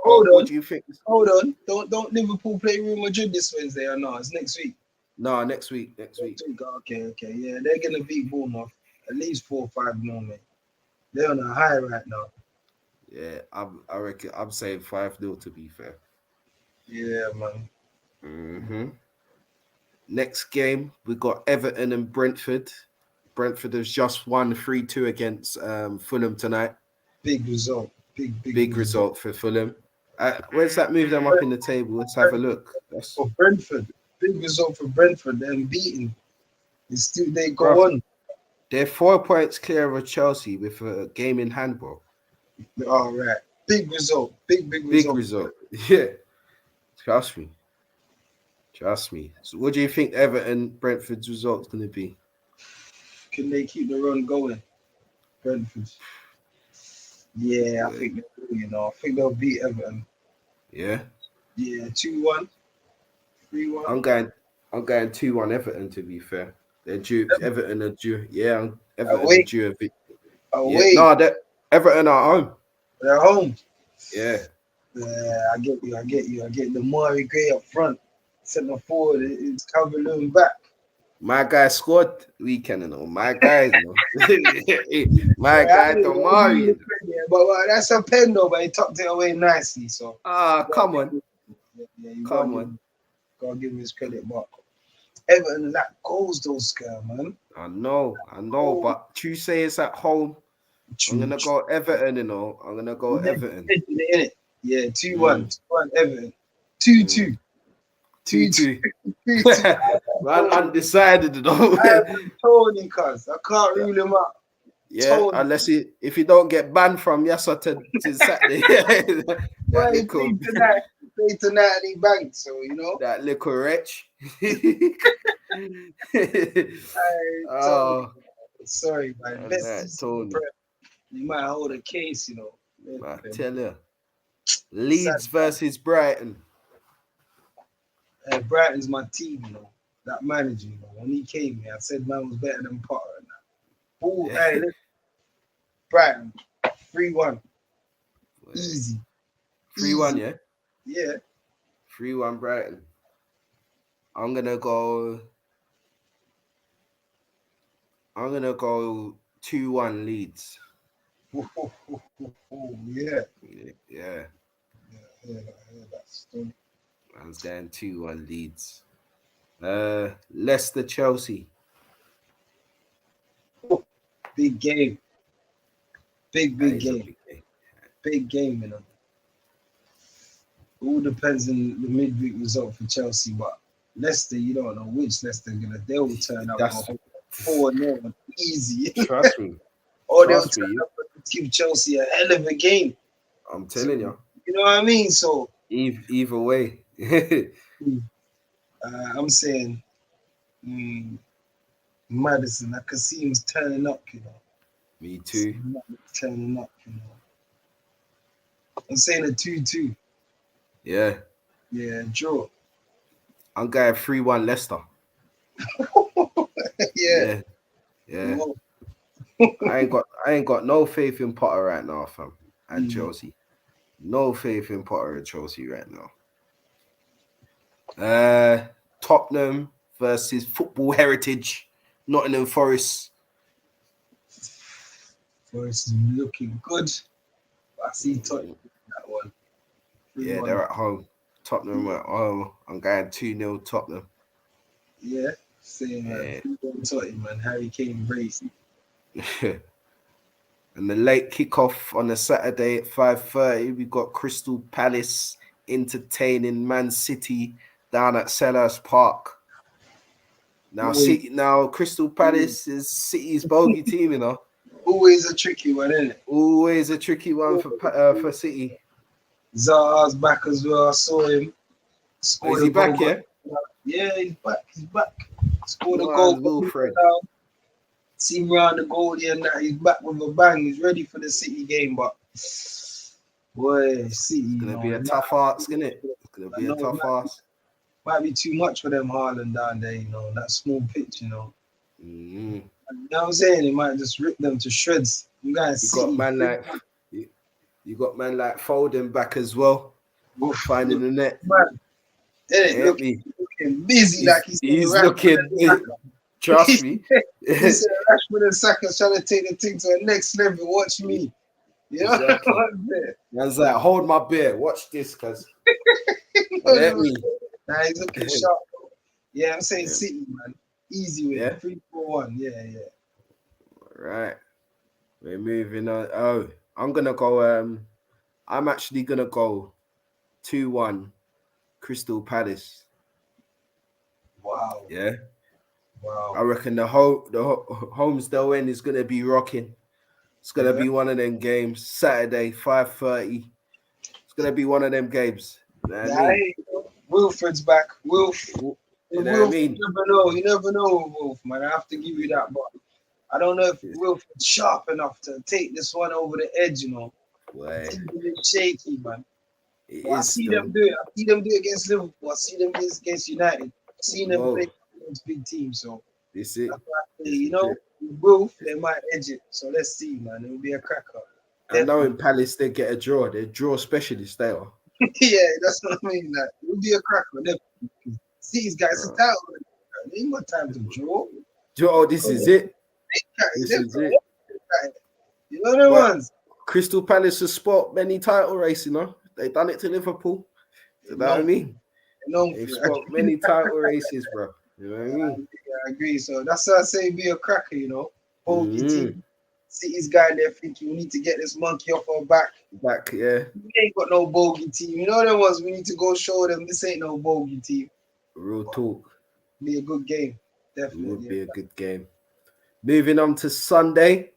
C: what
A: do you think?
C: Hold on. Don't Liverpool play Real Madrid this Wednesday or no? It's next week.
A: No, next week.
C: Okay. Yeah, they're gonna beat Bournemouth at least 4-5 mate. They're on a high right now.
A: Yeah, I reckon I'm saying 5-0 to be fair.
C: Yeah, man.
A: Next game we got Everton and Brentford. Brentford has just won 3-2 against Fulham tonight.
C: Big result.
A: Big result for Fulham. Where's that move them up in the table? Let's have a look.
C: For Brentford. Big result for Brentford. They're beaten. They go on.
A: They're 4 points clear of Chelsea with a game in hand, bro.
C: All right. Big result. Big result.
A: Yeah. Trust me. So what do you think Everton Brentford's result's going to be?
C: Can they keep the run going? Brentford. Yeah, I think they will, you know. I think they'll beat Everton.
A: Yeah?
C: Yeah, 2-1. 3-1.
A: I'm going 2-1 Everton to be fair. They're due. Everton are due. Yeah, Everton are due a bit.
C: Away.
A: Yeah. No, Everton are home.
C: They're home.
A: Yeah.
C: Yeah, I get you. I get the Murray Gray up front. Centre forward, it's Calvert-Lewin back.
A: My guy scored weekend, you know. My guy, you know. My guy Tomari.
C: But that's a pen though, but he tucked it away nicely. So
A: come on.
C: Come on. Gotta give him his credit, but Everton that goals those girl, man.
A: I know, but Tuesday is at home. I'm gonna go Everton, you know. Everton.
C: Yeah, 2-1. 2-1 Everton. 2-2. 2-2.
A: Man, undecided, you know.
C: Tony, cuz I can't rule him out.
A: Yeah,
C: Tony.
A: unless if you don't get banned from Yassa to Saturday.
C: Well, he played tonight and he banged, so you know.
A: That little wretch.
C: Sorry, man.
A: Tony.
C: You might hold a case, you know.
A: I tell you. Leeds versus Brighton.
C: Brighton's my team, you know. That manager, you know. When he came here, I said man was better than Potter and that. Ooh, hey, Brighton, 3-1. Easy.
A: 3-1, yeah?
C: Yeah.
A: 3-1 Brighton. I'm gonna go 2-1 Leeds.
C: Yeah.
A: Yeah.
C: That's
A: I was going 2-1 Leeds. Leicester Chelsea.
C: Big game. Big game. Big game, you know. All depends on the midweek result for Chelsea, but Leicester, you don't know which Leicester they'll turn up 4-0. easy.
A: Trust me.
C: Or they'll
A: Trust me.
C: give Chelsea a hell of a game.
A: I'm telling you.
C: You know what I mean? So
A: Either way.
C: I'm saying Madison. I can see him turning up, you know.
A: Me too.
C: Turning up, you know. I'm saying a 2-2.
A: Yeah.
C: Yeah, draw.
A: I'm going 3-1 Leicester.
C: Yeah.
A: Yeah.
C: Whoa.
A: I ain't got no faith in Potter right now, fam. And Chelsea. No faith in Potter and Chelsea right now. Tottenham versus Football Heritage, Nottingham Forest.
C: Forest is looking good. I see Tottenham that one. 3-1.
A: Yeah, they're at home. Tottenham at home. I'm going 2-0 Tottenham.
C: Yeah, saying
A: Yeah.
C: 3-1 Tottenham and Harry Kane brace.
A: And the late kickoff on the Saturday at 5:30, we got Crystal Palace entertaining Man City down at Selhurst Park. Now Crystal Palace is City's bogey team, you know.
C: Always a tricky one, isn't it?
A: Always a tricky one for City.
C: Zaha's back as well. I saw him.
A: Is he back? Yeah.
C: Yeah, he's back. He's back. Scored a
A: Well,
C: goal.
A: Wilfred.
C: See him around the goalie and that. He's back with a bang. He's ready for the City game, but boy, City.
A: It's gonna be a tough ask, isn't it? It's gonna be a tough ask.
C: Might be too much for them Haaland down there, you know, that small pitch, you know.
A: Mm-hmm.
C: You know what I'm saying? It might just rip them to shreds. You got man
A: like Foden back as well. Finding the net.
C: Man, looking busy,
A: he's looking busy. Trust me.
C: He said Rashford and Saka's trying to take the thing to the next level. Watch me. You know
A: exactly.
C: what I'm saying?
A: Man's like, hold my beer. Watch this, cuz. Let me.
C: Nah, he's looking sharp. Yeah, I'm saying City, man. Easy with 3-4-1. Yeah.
A: Right. We're moving on. Oh, I'm gonna go. I'm actually gonna go 2-1 Crystal Palace.
C: Wow.
A: Yeah.
C: Wow.
A: I reckon the Homesdale end is gonna be rocking. It's gonna be one of them games. Saturday, 5:30. It's gonna be one of them games. You know what I mean?
C: Wilfred's back. You
A: know what I mean?
C: You never know with Wilf, man. I have to give you that, but I don't know if Wilfred's sharp enough to take this one over the edge, you know. It's a bit shaky, man. I see them do it. I see them do it against Liverpool. I see them do it against United. I've seen them play against big teams, so
A: this it.
C: You know, Wolf, they might edge it. So let's see, man. It will be a cracker.
A: I know in Palace they get a draw. They're draw specialists, they are.
C: Yeah, that's what I mean. Like, it will be a cracker. See, these guys are title. They ain't got time to draw.
A: This is it. This is it.
C: You know the ones.
A: Crystal Palace has spot many title races, you know. They done it to Liverpool. You know what I mean? They've spot many title races, bro. You know what I mean?
C: I agree. So that's why I say be a cracker, you know. Bogey team. City's guy there thinking we need to get this monkey off our back.
A: Yeah.
C: We ain't got no bogey team. You know the ones we need to go show them this ain't no bogey team.
A: Real talk.
C: Be a good game. Definitely.
A: It would be a good game. Moving on to Sunday.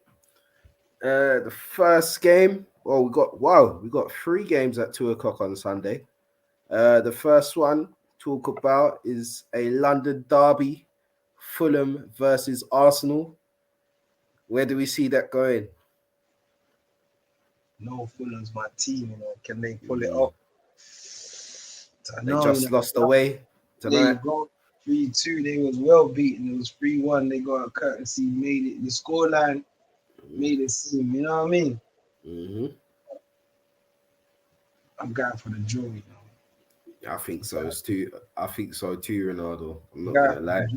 A: The first game. Well, we got 3 games at 2:00 on Sunday. The first one talk about is a London derby, Fulham versus Arsenal. Where do we see that going?
C: No, Fulham's my team, you know. Can they pull it off?
A: They just lost away tonight.
C: 3-2. They was well beaten. It was 3-1. They got a courtesy, made it. The scoreline made it seem, you know what I mean?
A: Mm-hmm.
C: I'm going for the draw, you know.
A: I think so too. Ronaldo. I'm not gonna lie.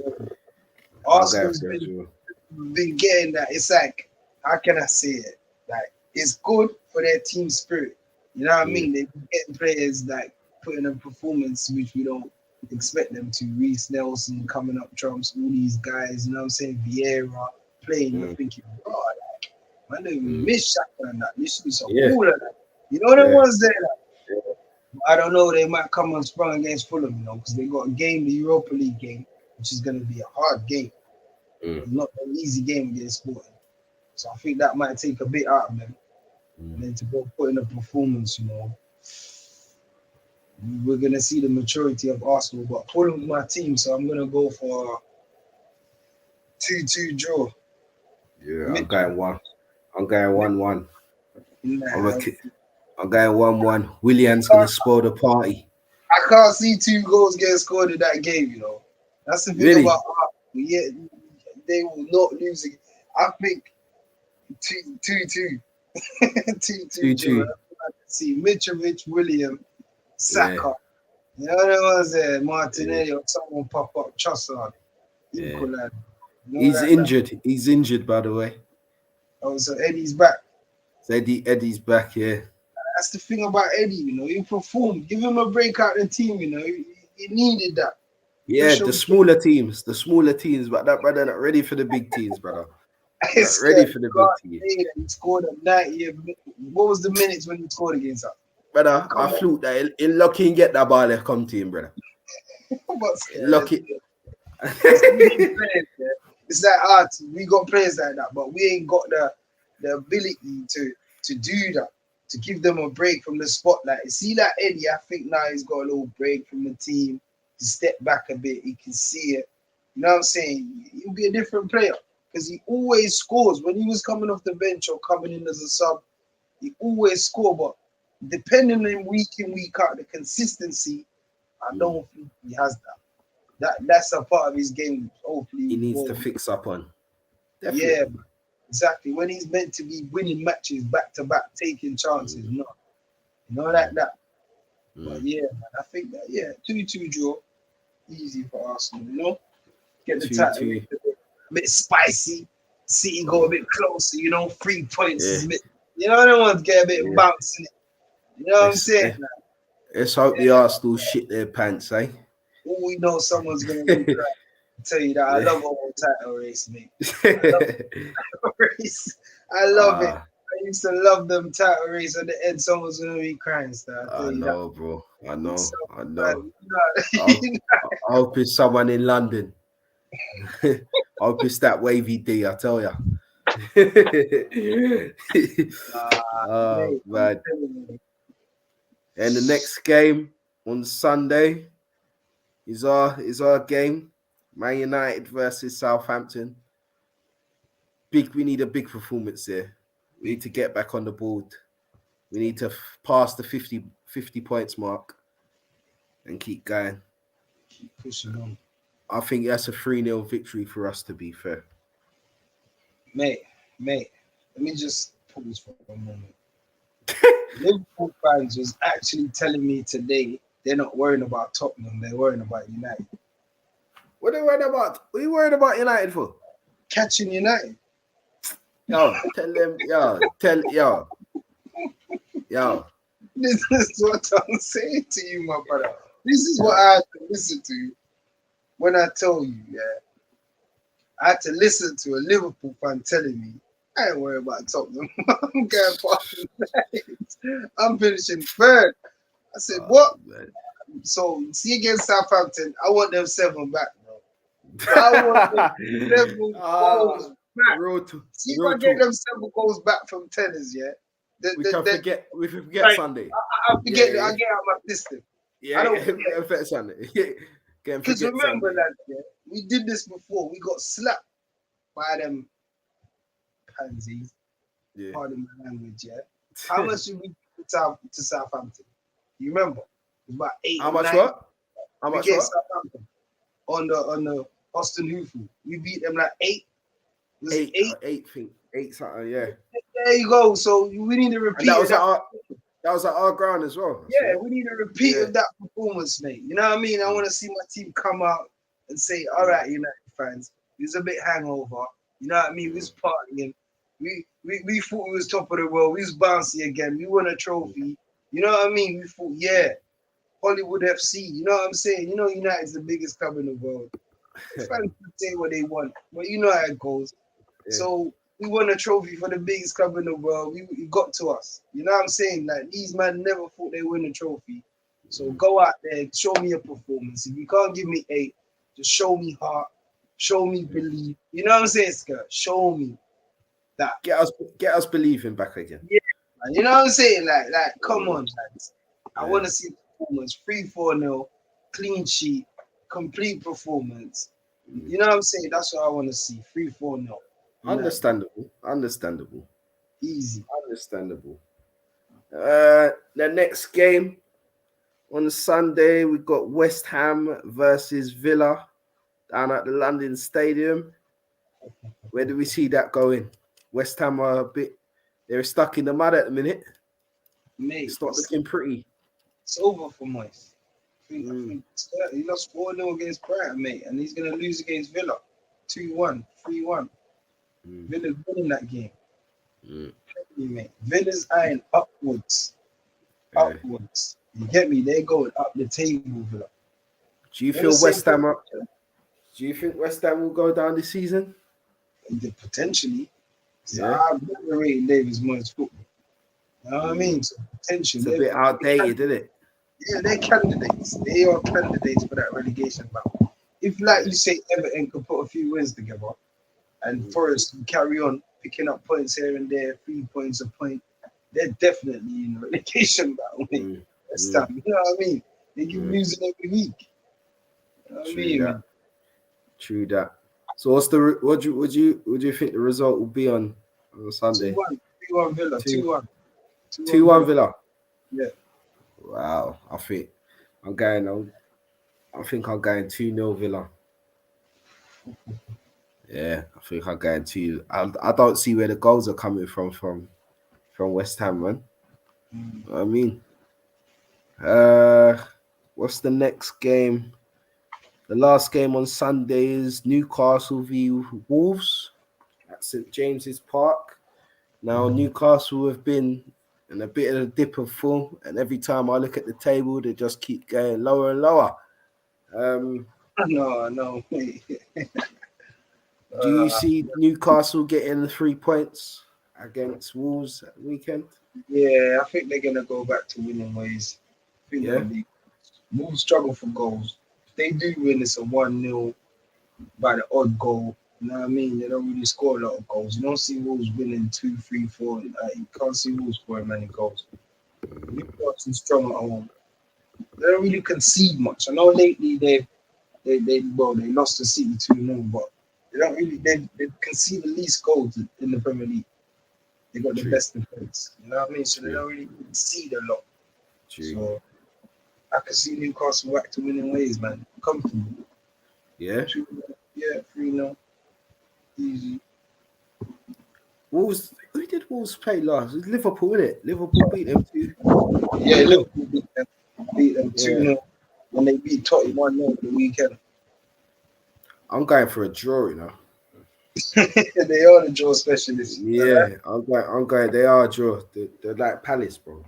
C: Arsenal's been getting that. It's like, how can I say it? Like, it's good for their team spirit. You know what I mean? They've been getting players like putting a performance which we don't expect them to. Reece Nelson coming up trumps, all these guys, you know what I'm saying? Vieira playing, you're thinking, bro, like, man, they miss Shaka and that. This should be so cool and that. You know the ones there, like, I don't know, they might come on sprung against Fulham, you know, because they got a game, the Europa League game, which is going to be a hard game. Not an easy game against Sporting. So I think that might take a bit out of them. And then to go put in a performance, we're going to see the maturity of Arsenal. But pulling my team, so I'm going to go for 2-2 draw.
A: Yeah, I'm going 1. I'm going 1-1.
C: Nah,
A: I'm going 1-1. Willian's going to spoil the party.
C: I can't see 2 goals getting scored in that game, That's the thing
A: Really?
C: about Arsenal. Yeah, they will not lose it. I think 2-2. 2-2 draw. See Mitrovic, William, Saka. You know what I was there? Martinelli or someone pop up, Trossard. Equal
A: He's injured. He's injured, by the way.
C: Oh, so Eddie's back.
A: So Eddie's back, yeah.
C: That's the thing about Eddie, he performed. Give him a break out the team, he needed that.
A: Yeah, the smaller teams, but that brother not ready for the big teams, brother. Not ready for the big teams.
C: He scored a 90. What was the minutes when he scored against us?
A: Brother, I flew that. He'll lucky and get that ball there come to him, brother. Lucky.
C: It's like art. We got players like that, but we ain't got the ability to do that, to give them a break from the spotlight. See that Eddie, I think now he's got a little break from the team to step back a bit. He can see it. You know what I'm saying? He'll be a different player because he always scores. When he was coming off the bench or coming in as a sub, he always scored. But depending on week in, week out, the consistency, I don't think he has that. That's a part of his game. Hopefully,
A: he needs to fix up on. Definitely.
C: Yeah, exactly. When he's meant to be winning matches back to back, taking chances, like that. But yeah, man, I think that 2-2 draw, easy for Arsenal. Get the title a bit spicy. City go a bit closer. 3 points is a bit. They want to get a bit of bounce in it. You know what I'm saying?
A: Let's hope the Arsenal shit their pants, eh?
C: Oh, we know someone's gonna be crying. I tell you that I love our title race, mate. I love it. I used to love them title race. At the end, someone's gonna be crying.
A: I know, bro. I know. I hope it's someone in London. I hope it's that Wavy D. I tell ya. Man. And the next game on Sunday is our game. Man United versus Southampton. We need a big performance there. We need to get back on the board. We need to pass the 50 points mark and keep going.
C: Keep pushing on.
A: I think that's a 3-0 victory for us, to be fair.
C: Mate, let me just pause for a moment. Liverpool fans was actually telling me today they're not worrying about Tottenham, they're worrying about United.
A: What are you worried about? What are you worried about United for?
C: Catching United.
A: Yo, tell them, yo.
C: This is what I'm saying to you, my brother. This is what I had to listen to when I told you, I had to listen to a Liverpool fan telling me, I ain't worried about Tottenham. I'm going past United. I'm finishing third. I said, what? Man. So, see against Southampton, I want them 7 back, bro. I want them 7 goals back. See if I get them 7 goals back from tennis,
A: we forget Sunday.
C: I forget I get out my system.
A: Yeah,
C: I don't forget
A: Sunday.
C: Because remember that, we did this before. We got slapped by them pansies. Pardon my language, How much did we put to Southampton? You remember? It was about 8.
A: How much what? How much what?
C: Southampton on the Austin Hoofu. We beat them like 8. Was
A: 8,
C: it 8?
A: 8 something, yeah.
C: There you go. So we need to repeat
A: that was at our ground as well.
C: Yeah, we need a repeat of that performance, mate. You know what I mean? I want to see my team come out and say, all right, United fans, we was a bit hangover. You know what I mean? We was partying. We thought we was top of the world. We was bouncy again. We won a trophy. You know what I mean? We thought, Hollywood FC. You know what I'm saying? You know United's the biggest club in the world. Fans can say what they want, but you know how it goes. Yeah. So we won a trophy for the biggest club in the world. It got to us. You know what I'm saying? Like, these men never thought they win a trophy. So go out there, show me a performance. If you can't give me 8, just show me heart. Show me belief. You know what I'm saying, Scott? Show me that.
A: Get us believing back again.
C: Yeah, man. You know what I'm saying? Like, come on, lads. I want to see performance. 3-4-0, clean sheet, complete performance. You know what I'm saying? That's what I want to see. 3-4-0.
A: Understandable.
C: Easy.
A: Understandable. The next game on Sunday, we got West Ham versus Villa down at the London Stadium. Where do we see that going? West Ham are they're stuck in the mud at the minute.
C: Mate,
A: it's not looking pretty.
C: It's over for Moyes. I think he lost 4-0 against Brighton, mate, and he's going to lose against Villa. 2-1, 3-1. Villa's winning that game. Mate. Villa's eyeing upwards. Upwards. You get me? They're going up the table, Villa.
A: Do you feel West Ham up? Do you think West Ham will go down this season?
C: Potentially. So I've never rated Davis Moyes football. You know what I mean? So potentially.
A: It's a bit outdated, isn't it?
C: Yeah, they're candidates. They are candidates for that relegation battle. If, like you say, Everton could put a few wins together and Forest can carry on picking up points here and there, 3 points a point, they're definitely in the relegation battle. West Ham, you know what I mean? They keep losing every week. You know what I mean?
A: True that. So what do you think the result will be on Sunday?
C: 2-1 Villa. 2-1.
A: 2-1 Villa.
C: Yeah.
A: Wow. I think I'm going 2-0 Villa. Yeah, I think I'm going 2. I don't see where the goals are coming from West Ham, man. You know what I mean? What's the next game? The last game on Sunday is Newcastle v Wolves at St James's Park. Now, Newcastle have been in a bit of a dip of form, and every time I look at the table, they just keep going lower and lower.
C: No.
A: Do you see Newcastle getting 3 points against Wolves at the weekend?
C: Yeah, I think they're going to go back to winning ways. Wolves struggle for goals. If they do win, it's a 1-0 by the odd goal. You know what I mean? They don't really score a lot of goals. You don't see Wolves winning 2, 3, 4. You can't see Wolves scoring many goals. Newcastle strong at home. They don't really concede much. I know lately they lost to City 2-0, but they concede the least goals in the Premier League. They got the best defense. You know what I mean? So they don't really concede a lot. So I can see Newcastle back to winning ways, man. Comfortable.
A: Yeah.
C: 3-0. Easy.
A: Wolves. Who did Wolves play last? It was Liverpool, innit it? Liverpool beat them 2.
C: Yeah, Liverpool beat them 2-0. And they beat Tottenham 1-0 the weekend.
A: I'm going for a draw, you know.
C: They are the draw specialists.
A: Yeah, right? I'm going. They are a draw. They're like Palace, bro.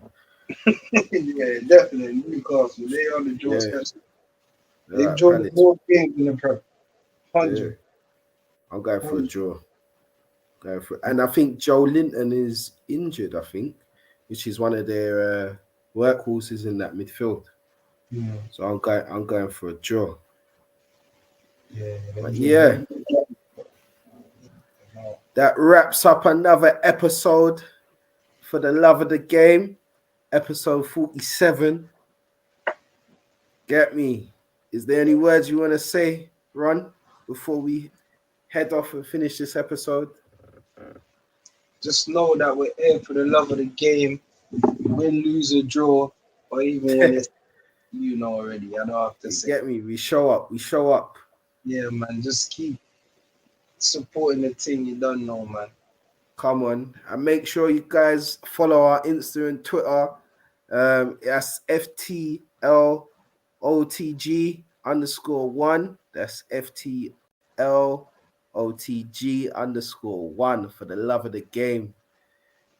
C: Yeah, definitely. Newcastle. They are the draw specialists. They've drawn more games in the Prem. 100.
A: Yeah. I'm going for a draw. And I think Joe Linton is injured, I think, which is one of their workhorses in that midfield.
C: Yeah.
A: So I'm going for a draw.
C: Yeah.
A: That wraps up another episode for the love of the game. Episode 47. Get me. Is there any words you want to say, Ron, before we head off and finish this episode?
C: Just know that we're here for the love of the game. Win, lose, or draw, or even when it's already. I don't have to say.
A: Get me? We show up.
C: Yeah, man. Just keep supporting the team. You don't know, man.
A: Come on. And make sure you guys follow our Insta and Twitter. That's FTLOTG_1. That's FTLOTG_1 for the love of the game.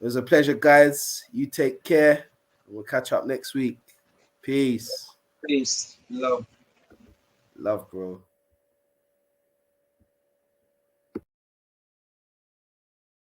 A: It was a pleasure, guys. You take care. We'll catch up next week. Peace.
C: Peace. Love.
A: Love, bro.